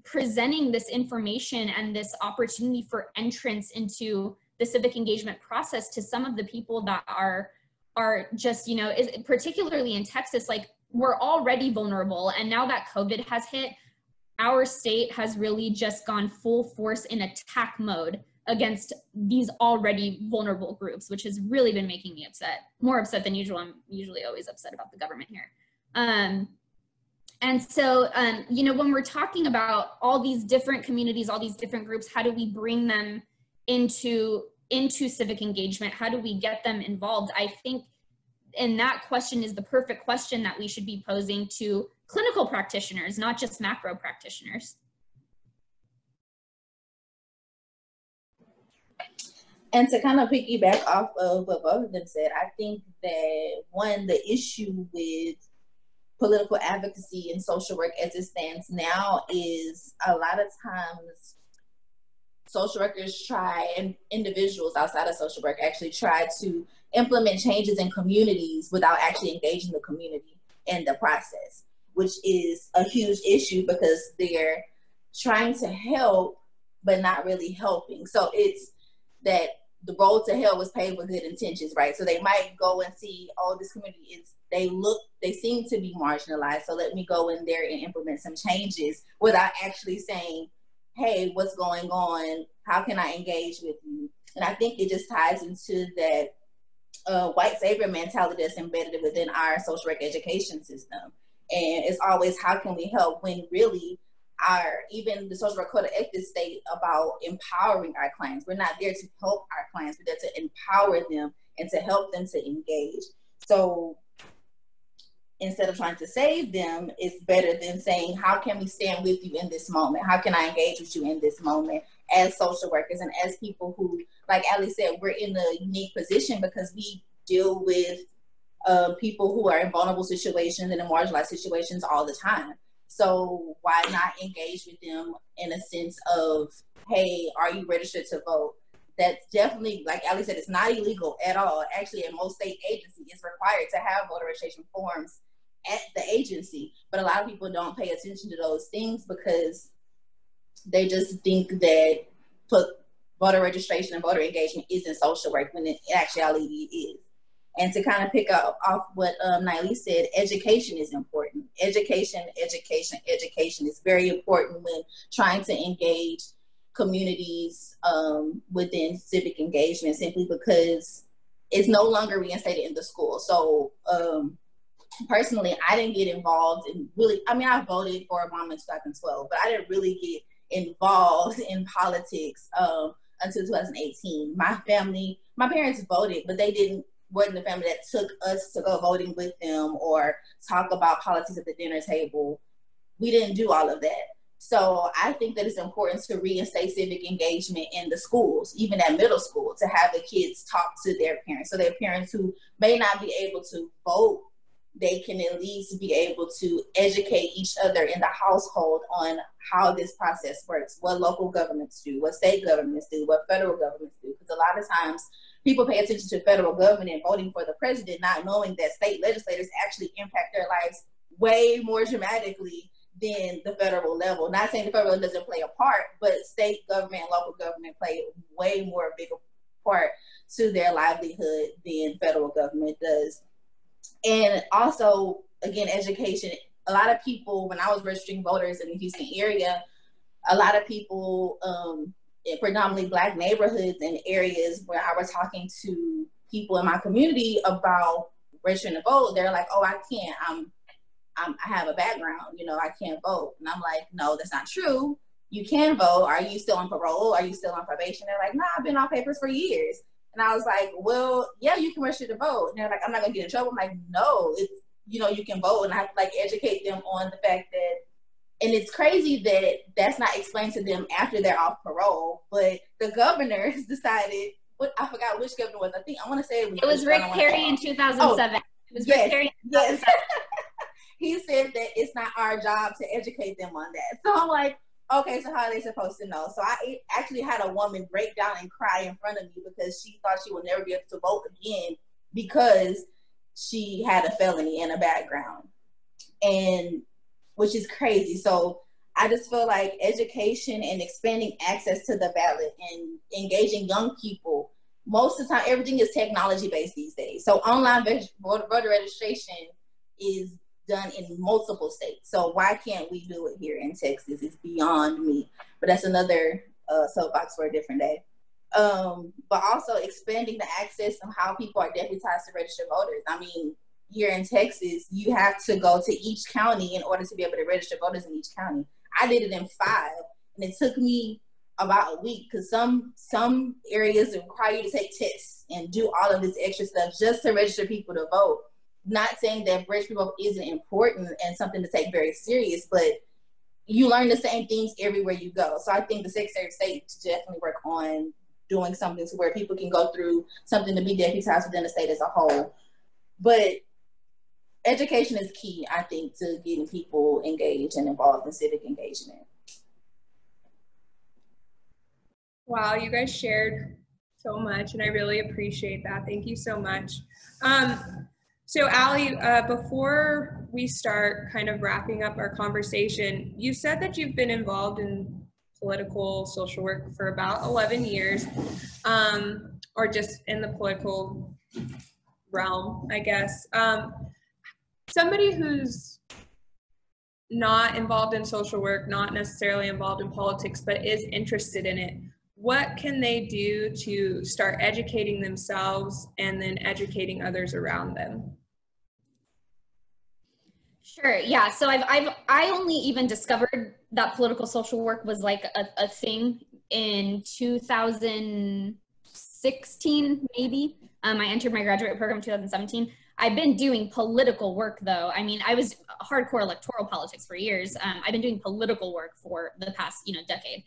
presenting this information and this opportunity for entrance into the civic engagement process to some of the people that are just, you know, particularly in Texas, like, we're already vulnerable. And now that COVID has hit, our state has really just gone full force in attack mode against these already vulnerable groups, which has really been making me upset, more upset than usual. I'm usually always upset about the government here. And so, you know, when we're talking about all these different communities, all these different groups, how do we bring them into civic engagement? How do we get them involved? I think, and that question is the perfect question that we should be posing to clinical practitioners, not just macro practitioners. And to kind of piggyback off of what both of them said, I think that one, the issue with political advocacy and social work as it stands now is a lot of times social workers try, and individuals outside of social work actually try to implement changes in communities without actually engaging the community in the process, which is a huge issue because they're trying to help but not really helping. So it's that the road to hell was paved with good intentions, right? So they might go and see, oh, this community is, they seem to be marginalized, so let me go in there and implement some changes without actually saying, hey, what's going on? How can I engage with you? And I think it just ties into that white savior mentality that's embedded within our social work education system. And it's always, how can we help, when really even the social work code of ethics state about empowering our clients. We're not there to help our clients, we're there to empower them and to help them to engage. So instead of trying to save them, it's better than saying, how can we stand with you in this moment? How can I engage with you in this moment as social workers and as people who, like Ali said, we're in a unique position because we deal with people who are in vulnerable situations and in marginalized situations all the time. So why not engage with them in a sense of, hey, are you registered to vote? That's definitely, like Ali said, it's not illegal at all. Actually, in most state agencies, it's required to have voter registration forms at the agency. But a lot of people don't pay attention to those things because they just think that voter registration and voter engagement isn't social work when in actuality it is. And to kind of pick up off what Naili said, education is important. Education is very important when trying to engage communities within civic engagement, simply because it's no longer reinstated in the school. So personally, I didn't get involved in I voted for Obama in 2012, but I didn't really get involved in politics until 2018. My parents voted, but they wasn't the family that took us to go voting with them or talk about politics at the dinner table. We didn't do all of that. So I think that it's important to reinstate civic engagement in the schools, even at middle school, to have the kids talk to their parents. So their parents who may not be able to vote, they can at least be able to educate each other in the household on how this process works, what local governments do, what state governments do, what federal governments do. Because a lot of times people pay attention to federal government and voting for the president, not knowing that state legislators actually impact their lives way more dramatically than the federal level. Not saying the federal doesn't play a part, but state government and local government play way more bigger part to their livelihood than federal government does. And also, again, education. A lot of people, when I was registering voters in the Houston area, a lot of people in predominantly Black neighborhoods and areas where I was talking to people in my community about registering to vote, they're like, oh, I can't. I have a background, I can't vote. And I'm like, no, that's not true. You can vote. Are you still on parole? Are you still on probation? They're like, no, I've been on papers for years. And I was like, well, yeah, you can register to vote. And they're like, I'm not gonna get in trouble. I'm like, no, it's, you can vote. And I have to educate them on the fact that, and it's crazy that that's not explained to them after they're off parole, but the governor has decided, I forgot which governor was, I want to say it was Rick Perry in 2007. It was Rick Perry in 2007. He said that it's not our job to educate them on that. So I'm like, Okay, so how are they supposed to know? So I actually had a woman break down and cry in front of me because she thought she would never be able to vote again because she had a felony in a background, and which is crazy. So I just feel like education and expanding access to the ballot and engaging young people. Most of the time, everything is technology based these days. So online voter registration is done in multiple states. So why can't we do it here in Texas? It's beyond me. But that's another soapbox for a different day. But also expanding the access of how people are deputized to register voters. I mean, here in Texas, you have to go to each county in order to be able to register voters in each county. I did it in 5, and it took me about a week because some areas require you to take tests and do all of this extra stuff just to register people to vote. Not saying that registering people isn't important and something to take very serious, but you learn the same things everywhere you go. So I think the Secretary of State to definitely work on doing something to where people can go through something to be deputized within the state as a whole. But education is key, I think, to getting people engaged and involved in civic engagement. Wow, you guys shared so much, and I really appreciate that. Thank you so much. So Allie, before we start kind of wrapping up our conversation, you said that you've been involved in political social work for about 11 years, or just in the political realm, I guess. Somebody who's not involved in social work, not necessarily involved in politics, but is interested in it, what can they do to start educating themselves and then educating others around them? Sure. Yeah. So I only even discovered that political social work was like a thing in 2016, maybe. I entered my graduate program in 2017. I've been doing political work though. I mean, I was hardcore electoral politics for years. I've been doing political work for the past, decade.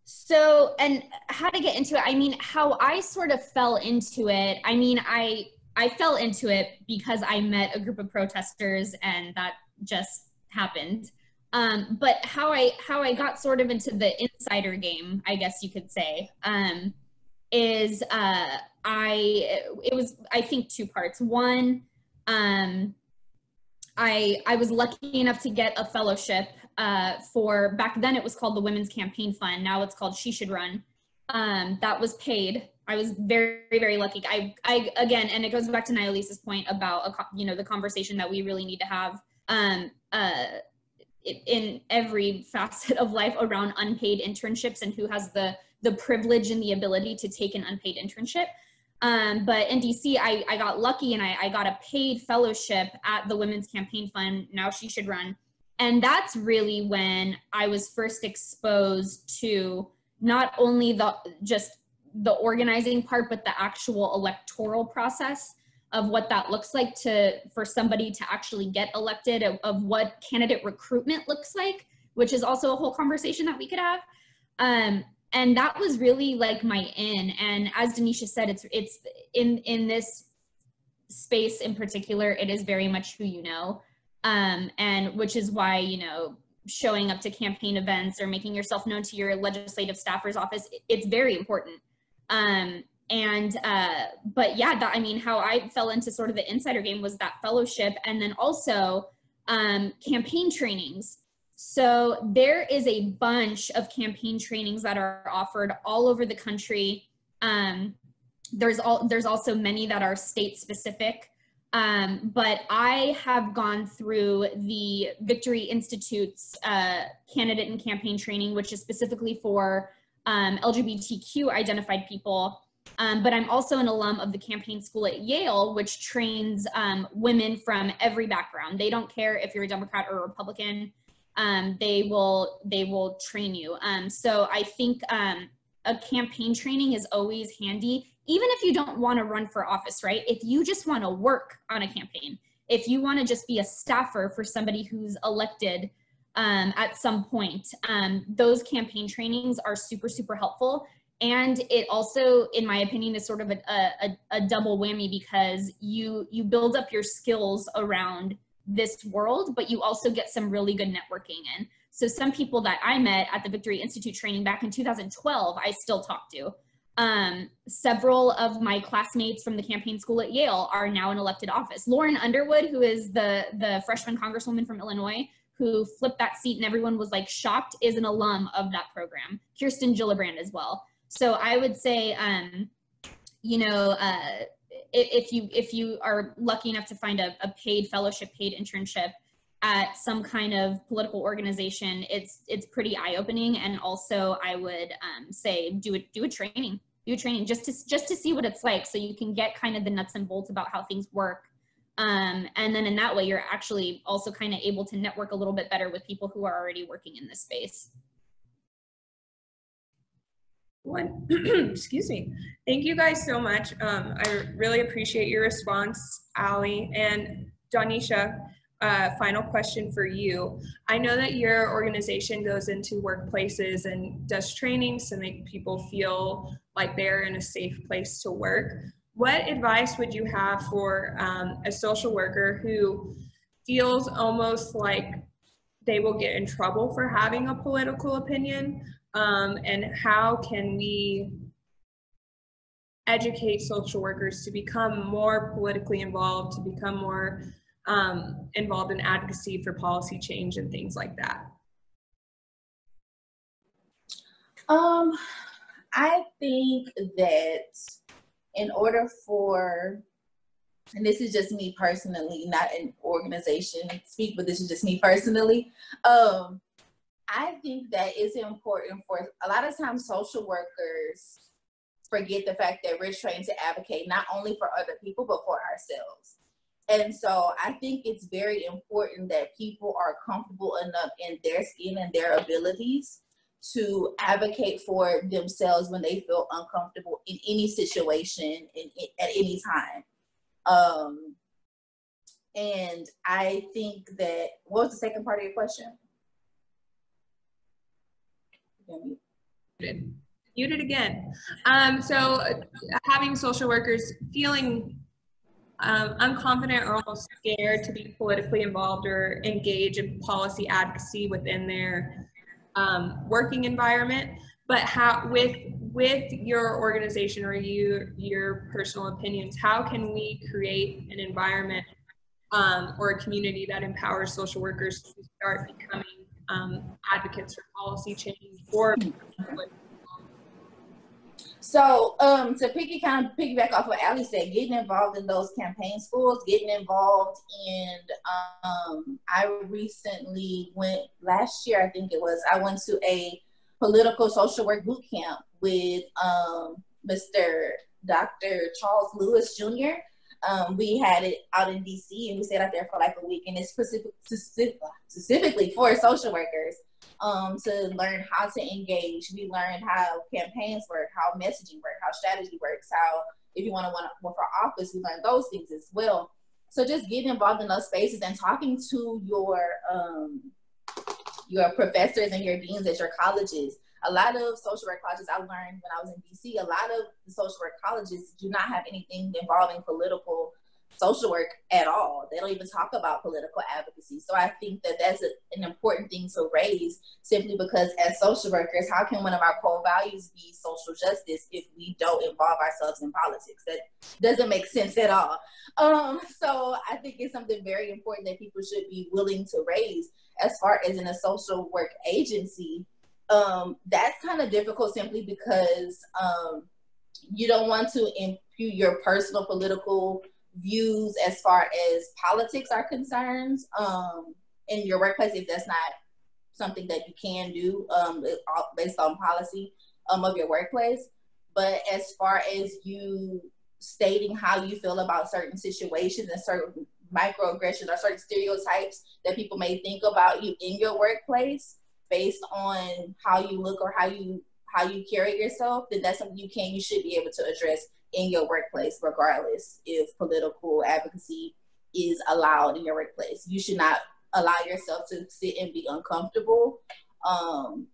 So, and how to get into it, I mean, how I sort of fell into it, I mean, I fell into it because I met a group of protesters and that just happened. But how I got sort of into the insider game, I guess you could say, is it was, I think, 2 parts. One, I was lucky enough to get a fellowship for, back then it was called the Women's Campaign Fund. Now it's called She Should Run. That was paid. I was very, very lucky. I again, and it goes back to Nialisa's point about, the conversation that we really need to have in every facet of life around unpaid internships and who has the privilege and the ability to take an unpaid internship. But in DC, I got lucky and I got a paid fellowship at the Women's Campaign Fund, Now She Should Run. And that's really when I was first exposed to not only just the organizing part, but the actual electoral process of what that looks like for somebody to actually get elected, of what candidate recruitment looks like, which is also a whole conversation that we could have. And that was really like my in. And as Denisha said, it's in this space in particular, it is very much who you know. And which is why, showing up to campaign events or making yourself known to your legislative staffer's office, it's very important. But yeah, how I fell into sort of the insider game was that fellowship, and then also campaign trainings. So there is a bunch of campaign trainings that are offered all over the country. There's also many that are state specific. But I have gone through the Victory Institute's candidate and campaign training, which is specifically for LGBTQ identified people. But I'm also an alum of the campaign school at Yale, which trains women from every background. They don't care if you're a Democrat or a Republican. They will train you. So I think a campaign training is always handy, even if you don't want to run for office, right? If you just want to work on a campaign, if you want to just be a staffer for somebody who's elected at some point, those campaign trainings are super, super helpful. And it also, in my opinion, is sort of a double whammy, because you build up your skills around this world, but you also get some really good networking in. So some people that I met at the Victory Institute training back in 2012, I still talk to. Several of my classmates from the campaign school at Yale are now in elected office. Lauren Underwood, who is the freshman congresswoman from Illinois, who flipped that seat and everyone was like shocked, is an alum of that program. Kirsten Gillibrand as well. So I would say, you know, if you are lucky enough to find a paid fellowship, paid internship at some kind of political organization, it's pretty eye-opening. And also I would say do a training just to see what it's like, so you can get kind of the nuts and bolts about how things work. And then in that way, you're actually also kind of able to network a little bit better with people who are already working in this space. Excuse me. Thank you guys so much. I really appreciate your response, Allie. And Donisha, final question for you. I know that your organization goes into workplaces and does trainings to make people feel like they're in a safe place to work. What advice would you have for a social worker who feels almost like they will get in trouble for having a political opinion? And how can we educate social workers to become more politically involved, to become more involved in advocacy for policy change and things like that? I think that in order for, and this is just me personally, not an organization speak, but this is just me personally, I think that it's important for, a lot of times social workers forget the fact that we're trained to advocate not only for other people, but for ourselves. And so I think it's very important that people are comfortable enough in their skin and their abilities to advocate for themselves when they feel uncomfortable in any situation at any time. And I think that, what was the second part of your question? Muted again. So having social workers feeling unconfident or almost scared to be politically involved or engage in policy advocacy within their working environment, but how, with your organization or your personal opinions, how can we create an environment or a community that empowers social workers to start becoming advocates for policy change or So to piggyback off what Allie said, getting involved in those campaign schools, getting involved in, I recently went, last year I think it was, I went to a political social work boot camp with Dr. Charles Lewis Jr. We had it out in DC and we stayed out there for like a week, and it's specifically for social workers. To learn how to engage. We learned how campaigns work, how messaging works, how strategy works, how if you want to run for office, we learned those things as well. So just getting involved in those spaces and talking to your professors and your deans at your colleges. A lot of social work colleges, I learned when I was in DC, a lot of the social work colleges do not have anything involving political social work at all. They don't even talk about political advocacy. So I think that that's an important thing to raise, simply because as social workers, how can one of our core values be social justice if we don't involve ourselves in politics? That doesn't make sense at all. So I think it's something very important that people should be willing to raise. As far as in a social work agency, that's kind of difficult simply because you don't want to impute your personal political views as far as politics are concerned in your workplace, if that's not something that you can do based on policy of your workplace. But as far as you stating how you feel about certain situations and certain microaggressions or certain stereotypes that people may think about you in your workplace based on how you look or how you carry yourself, then that's something you should be able to address in your workplace, regardless if political advocacy is allowed in your workplace. You should not allow yourself to sit and be uncomfortable,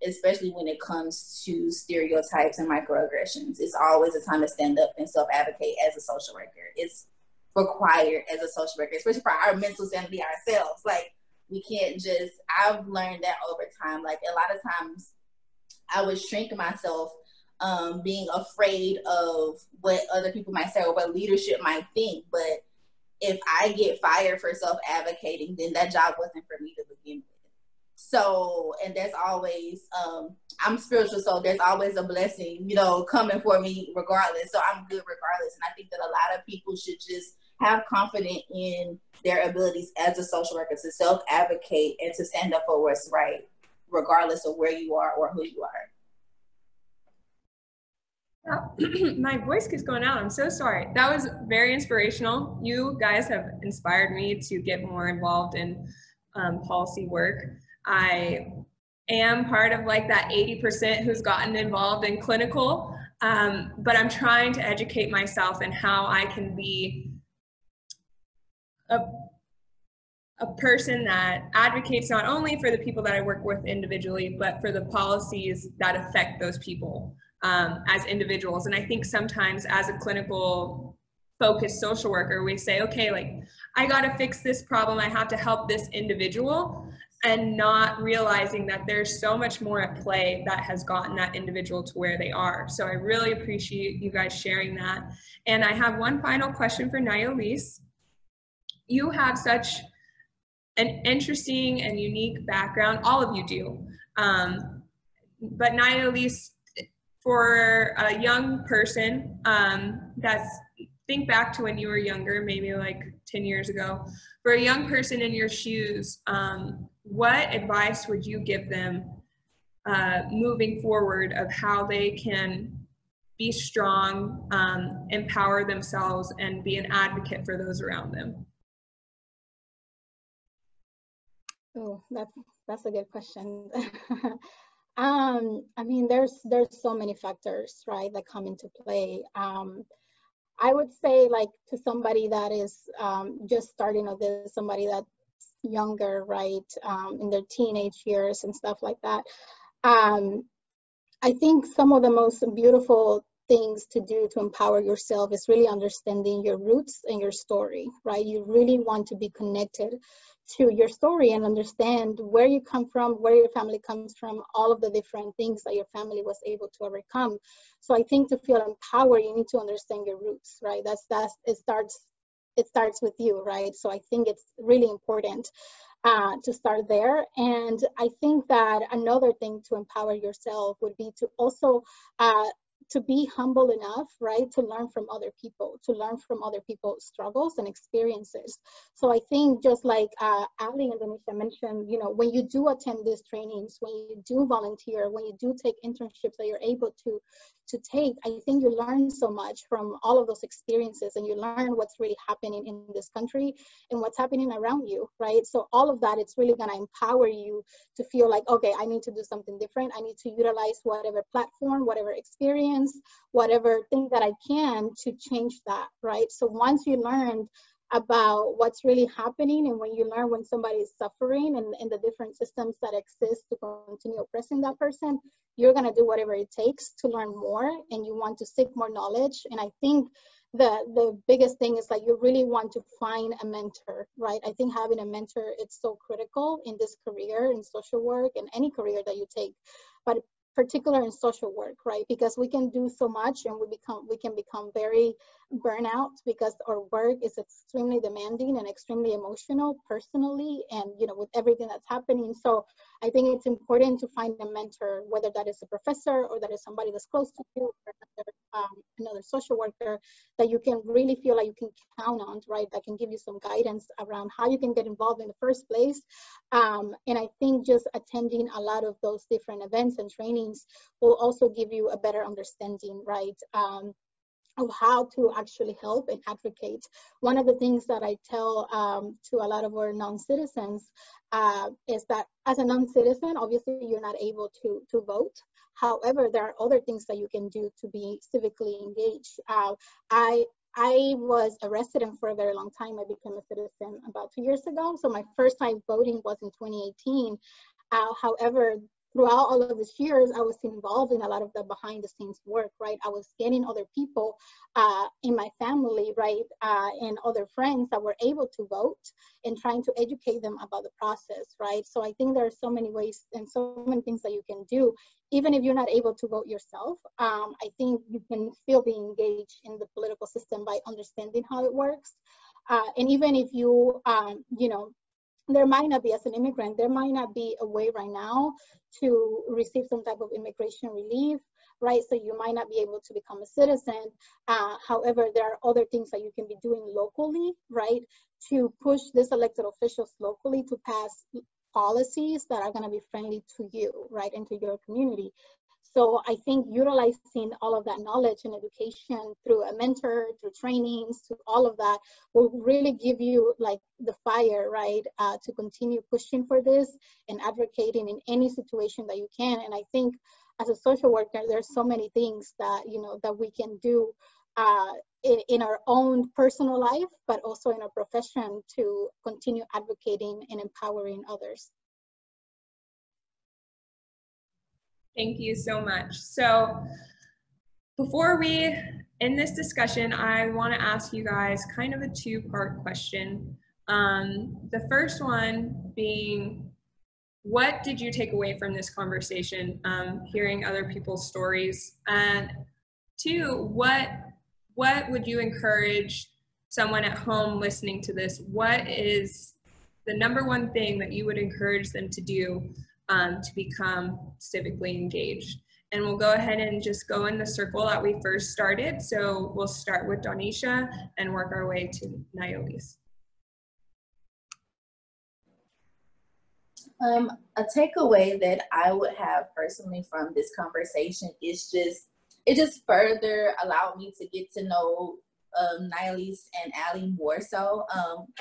especially when it comes to stereotypes and microaggressions. It's always a time to stand up and self-advocate as a social worker. It's required as a social worker, especially for our mental sanity ourselves. Like, we can't just, I've learned that over time. Like, a lot of times I would shrink myself, being afraid of what other people might say or what leadership might think. But if I get fired for self-advocating, then that job wasn't for me to begin with. So, and that's always, I'm spiritual, so there's always a blessing, you know, coming for me regardless. So I'm good regardless. And I think that a lot of people should just have confidence in their abilities as a social worker to self-advocate and to stand up for what's right, regardless of where you are or who you are. My voice keeps going out. I'm so sorry. That was very inspirational. You guys have inspired me to get more involved in policy work. I am part of like that 80% who's gotten involved in clinical, but I'm trying to educate myself in how I can be a person that advocates not only for the people that I work with individually, but for the policies that affect those people as individuals. And I think sometimes as a clinical focused social worker, we say, okay, like, I got to fix this problem. I have to help this individual, and not realizing that there's so much more at play that has gotten that individual to where they are. So I really appreciate you guys sharing that. And I have one final question for Nayolise. You have such an interesting and unique background. All of you do. But Nayolise, for a young person think back to when you were younger, maybe like 10 years ago, for a young person in your shoes, what advice would you give them moving forward of how they can be strong, empower themselves, and be an advocate for those around them? Oh, that's a good question. I mean, there's so many factors, right, that come into play. I would say, like, to somebody that is just starting on this, somebody that's younger, right, in their teenage years and stuff like that. I think some of the most beautiful things to do to empower yourself is really understanding your roots and your story, right? You really want to be connected to your story and understand where you come from, where your family comes from, all of the different things that your family was able to overcome. So I think to feel empowered, you need to understand your roots, right? It starts with you, right? So I think it's really important to start there. And I think that another thing to empower yourself would be to also to be humble enough, right, to learn from other people, to learn from other people's struggles and experiences. So I think, just like Ali and Denisha mentioned, you know, when you do attend these trainings, when you do volunteer, when you do take internships that you're able to take, I think you learn so much from all of those experiences, and you learn what's really happening in this country and what's happening around you, right? So all of that, it's really going to empower you to feel like, okay, I need to do something different. I need to utilize whatever platform, whatever experience, whatever thing that I can to change that, right? So once you learn about what's really happening, and when you learn when somebody is suffering and the different systems that exist to continue oppressing that person, you're going to do whatever it takes to learn more, and you want to seek more knowledge. And I think the biggest thing is, like, you really want to find a mentor, right? I think having a mentor, it's so critical in this career, in social work, and any career that you take, but particular in social work, right? Because we can do so much, and we can become very burnout because our work is extremely demanding and extremely emotional personally, and, you know, with everything that's happening. So I think it's important to find a mentor, whether that is a professor or that is somebody that's close to you, or another social worker that you can really feel like you can count on, right? That can give you some guidance around how you can get involved in the first place. And I think just attending a lot of those different events and trainings will also give you a better understanding, right, of how to actually help and advocate. One of the things that I tell to a lot of our non-citizens is that as a non-citizen, obviously you're not able to vote. However, there are other things that you can do to be civically engaged. I was a resident for a very long time. I became a citizen about 2 years ago. So my first time voting was in 2018. However, throughout all of these years, I was involved in a lot of the behind the scenes work, right? I was getting other people in my family, right, and other friends that were able to vote and trying to educate them about the process, right? So I think there are so many ways and so many things that you can do. Even if you're not able to vote yourself, I think you can still be engaged in the political system by understanding how it works. And even if you, you know, there might not be, as an immigrant, there might not be a way right now to receive some type of immigration relief, right? So you might not be able to become a citizen. However, there are other things that you can be doing locally, right? To push these elected officials locally to pass policies that are gonna be friendly to you, right? And to your community. So I think utilizing all of that knowledge and education through a mentor, through trainings, to all of that will really give you like the fire, right, to continue pushing for this and advocating in any situation that you can. And I think as a social worker, there's so many things that, you know, that we can do in our own personal life, but also in our profession to continue advocating and empowering others. Thank you so much. So before we end this discussion, I want to ask you guys kind of a two-part question. The first one being, what did you take away from this conversation, hearing other people's stories? And two, what would you encourage someone at home listening to this? What is the number one thing that you would encourage them to do to become civically engaged? And we'll go ahead and just go in the circle that we first started. So we'll start with Donisha and work our way to Nayolis. A takeaway that I would have personally from this conversation is it just further allowed me to get to know Nayolis and Allie more so.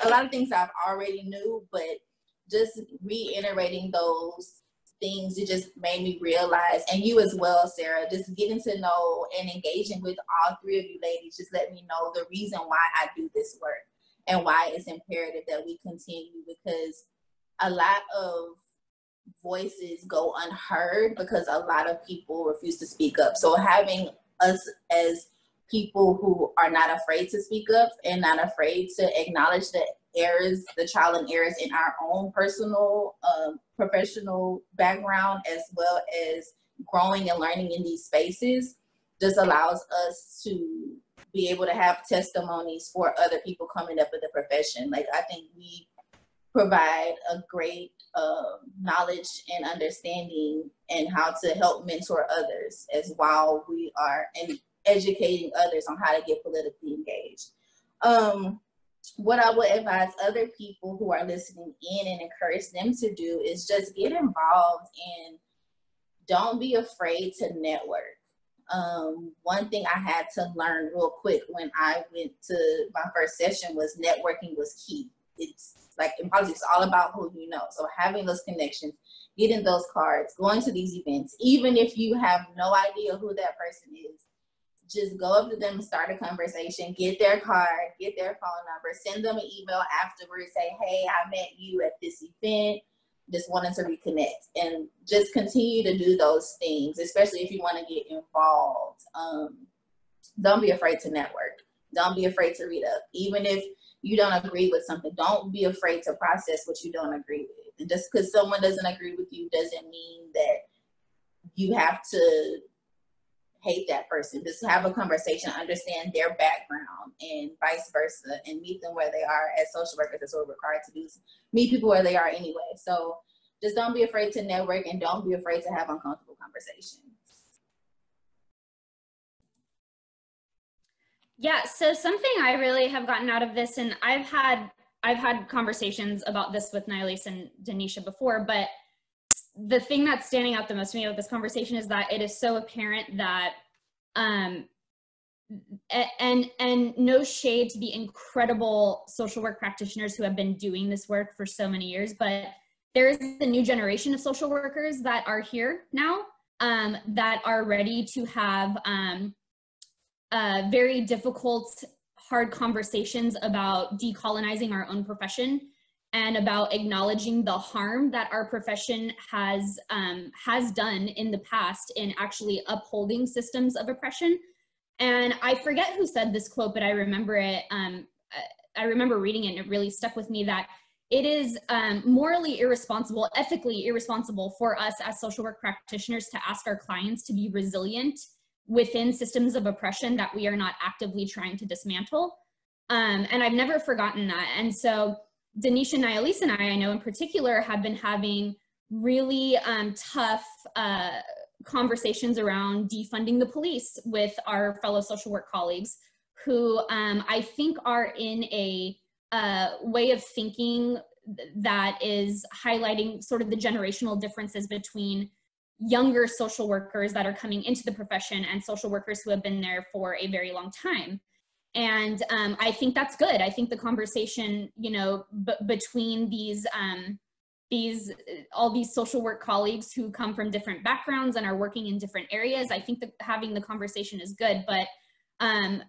A lot of things I've already knew, but just reiterating those things, it just made me realize, and you as well, Sarah, just getting to know and engaging with all three of you ladies just let me know the reason why I do this work and why it's imperative that we continue, because a lot of voices go unheard because a lot of people refuse to speak up. So having us as people who are not afraid to speak up and not afraid to acknowledge the errors, the trial and errors in our own personal, professional background, as well as growing and learning in these spaces, just allows us to be able to have testimonies for other people coming up in the profession. Like, I think we provide a great knowledge and understanding and how to help mentor others as while we are educating others on how to get politically engaged. What I would advise other people who are listening in and encourage them to do is just get involved and don't be afraid to network. One thing I had to learn real quick when I went to my first session was networking was key. It's like in politics, it's all about who you know. So having those connections, getting those cards, going to these events, even if you have no idea who that person is, just go up to them and start a conversation, get their card, get their phone number, send them an email afterwards, say, hey, I met you at this event, just wanted to reconnect, and just continue to do those things, especially if you want to get involved. Don't be afraid to network. Don't be afraid to read up. Even if you don't agree with something, don't be afraid to process what you don't agree with. And just because someone doesn't agree with you doesn't mean that you have to hate that person. Just have a conversation, understand their background and vice versa, and meet them where they are. As social workers, that's what we're required to do, meet people where they are anyway. So just don't be afraid to network and don't be afraid to have uncomfortable conversations. Yeah, so something I really have gotten out of this, and I've had conversations about this with Nayolis and Donisha before, but the thing that's standing out the most to me about this conversation is that it is so apparent that, and no shade to the incredible social work practitioners who have been doing this work for so many years, but there is a new generation of social workers that are here now, that are ready to have very difficult, hard conversations about decolonizing our own profession and about acknowledging the harm that our profession has done in the past in actually upholding systems of oppression. And I forget who said this quote, but I remember it. I remember reading it, and it really stuck with me, that it is morally irresponsible, ethically irresponsible for us as social work practitioners to ask our clients to be resilient within systems of oppression that we are not actively trying to dismantle. And I've never forgotten that. And so Denisha, Nyalise, and I know in particular, have been having really tough conversations around defunding the police with our fellow social work colleagues, who I think are in a way of thinking that is highlighting sort of the generational differences between younger social workers that are coming into the profession and social workers who have been there for a very long time. And I think that's good. I think the conversation, you know, between all these social work colleagues who come from different backgrounds and are working in different areas, I think that having the conversation is good. But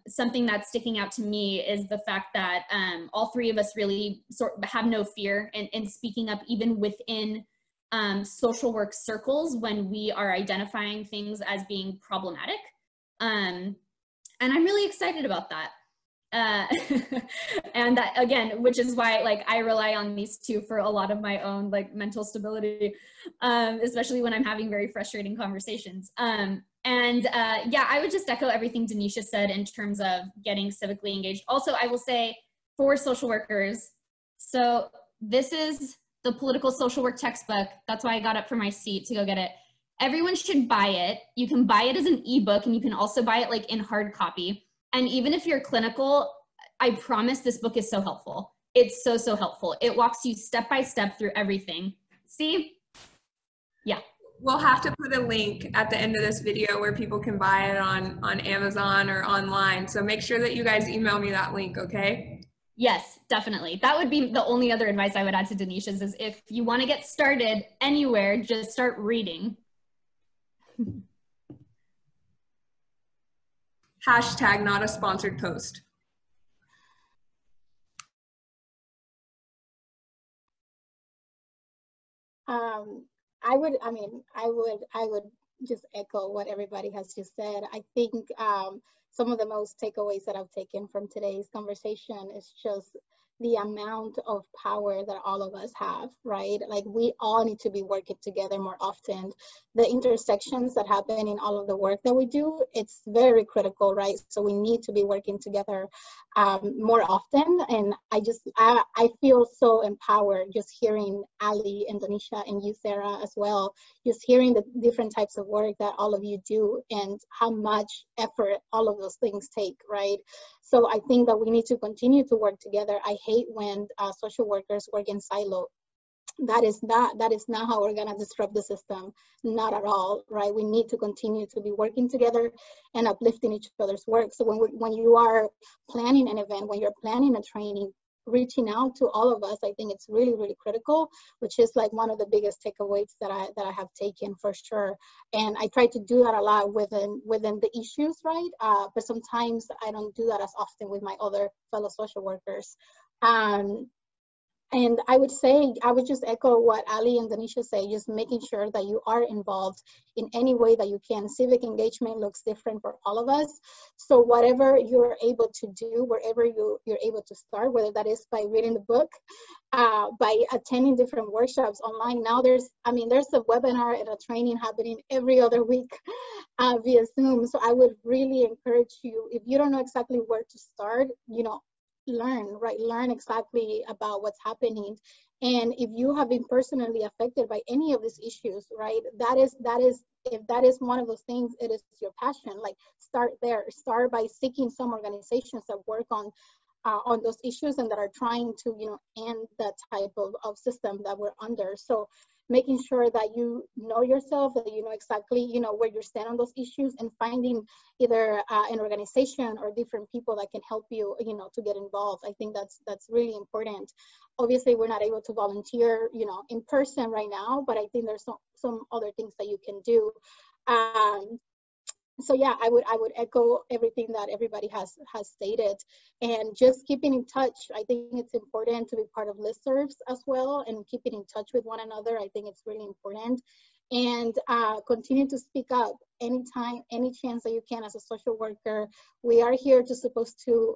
something that's sticking out to me is the fact that all three of us really have no fear in speaking up, even within social work circles, when we are identifying things as being problematic. And I'm really excited about that. And that, again, which is why, like, I rely on these two for a lot of my own, like, mental stability, especially when I'm having very frustrating conversations. Yeah, I would just echo everything Denisha said in terms of getting civically engaged. Also, I will say, for social workers, so this is the political social work textbook. That's why I got up from my seat to go get it. Everyone should buy it. You can buy it as an ebook, and you can also buy it, like, in hard copy. And even if you're clinical, I promise this book is so helpful. It's so, so helpful. It walks you step by step through everything. See? Yeah. We'll have to put a link at the end of this video where people can buy it on Amazon or online. So make sure that you guys email me that link, okay? Yes, definitely. That would be the only other advice I would add to Denisha's, is if you want to get started anywhere, just start reading. Hashtag not a sponsored post. I would just echo what everybody has just said. I think some of the most takeaways that I've taken from today's conversation is just the amount of power that all of us have, right? Like, we all need to be working together more often. The intersections that happen in all of the work that we do, it's very critical, right? So we need to be working together more often. And I feel so empowered just hearing Ali and Denisha and you, Sarah, as well, just hearing the different types of work that all of you do and how much effort all of those things take, right? So I think that we need to continue to work together. I hate when social workers work in silo. That is not how we're gonna disrupt the system, not at all, right? We need to continue to be working together and uplifting each other's work. So when you are planning an event, when you're planning a training, reaching out to all of us, I think it's really, really critical, which is like one of the biggest takeaways that I have taken for sure. And I try to do that a lot within the issues, right? But sometimes I don't do that as often with my other fellow social workers. And I would just echo what Ali and Denisha say, just making sure that you are involved in any way that you can. Civic engagement looks different for all of us. So whatever you're able to do, wherever you're able to start, whether that is by reading the book, by attending different workshops online. Now there's a webinar and a training happening every other week via Zoom. So I would really encourage you, if you don't know exactly where to start, learn exactly about what's happening. And if you have been personally affected by any of these issues, right, if that is one of those things, it is your passion, like, start there. Start by seeking some organizations that work on those issues and that are trying to, end that type of system that we're under. So making sure that you know yourself, that you know exactly, where you stand on those issues, and finding either an organization or different people that can help you, to get involved. I think that's really important. Obviously, we're not able to volunteer, in person right now, but I think there's some other things that you can do. So yeah, I would echo everything that everybody has stated, and just keeping in touch. I think it's important to be part of listservs as well, and keeping in touch with one another. I think it's really important, and continue to speak up anytime, any chance that you can as a social worker. We are here to supposed to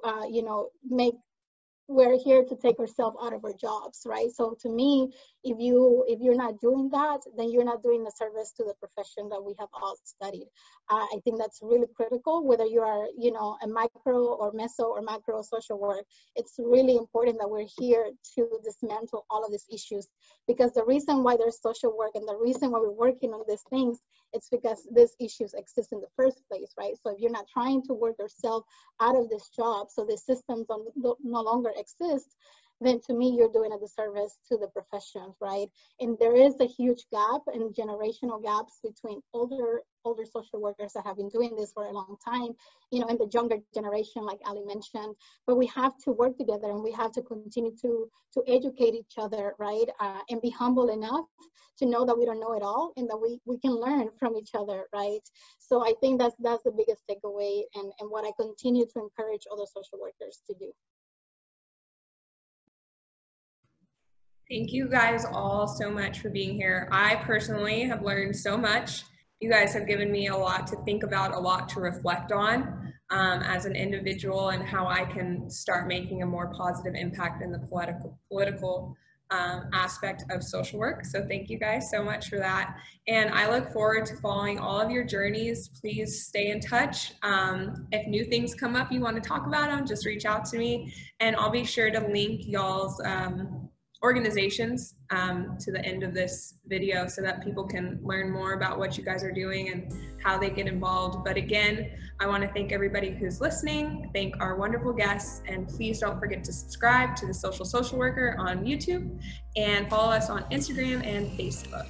we're here to take ourselves out of our jobs, right? So to me, if you're not doing that, then you're not doing the service to the profession that we have all studied. I think that's really critical, whether you are, a micro or meso or macro social work. It's really important that we're here to dismantle all of these issues, because the reason why there's social work and the reason why we're working on these things, it's because these issues exist in the first place, right? So if you're not trying to work yourself out of this job, so the systems no longer exist, then to me, you're doing a disservice to the professions, right? And there is a huge gap and generational gaps between older social workers that have been doing this for a long time, and the younger generation, like Ali mentioned. But we have to work together, and we have to continue to educate each other, right? And be humble enough to know that we don't know it all, and that we can learn from each other, right? So I think that's the biggest takeaway, and what I continue to encourage other social workers to do. Thank you guys all so much for being here. I personally have learned so much. You guys have given me a lot to think about, a lot to reflect on as an individual, and how I can start making a more positive impact in the political aspect of social work. So thank you guys so much for that. And I look forward to following all of your journeys. Please stay in touch. If new things come up you want to talk about them, just reach out to me, and I'll be sure to link y'all's organizations to the end of this video, so that people can learn more about what you guys are doing and how they get involved. But again, I want to thank everybody who's listening, thank our wonderful guests, and please don't forget to subscribe to The Social Worker on YouTube, and follow us on Instagram and Facebook.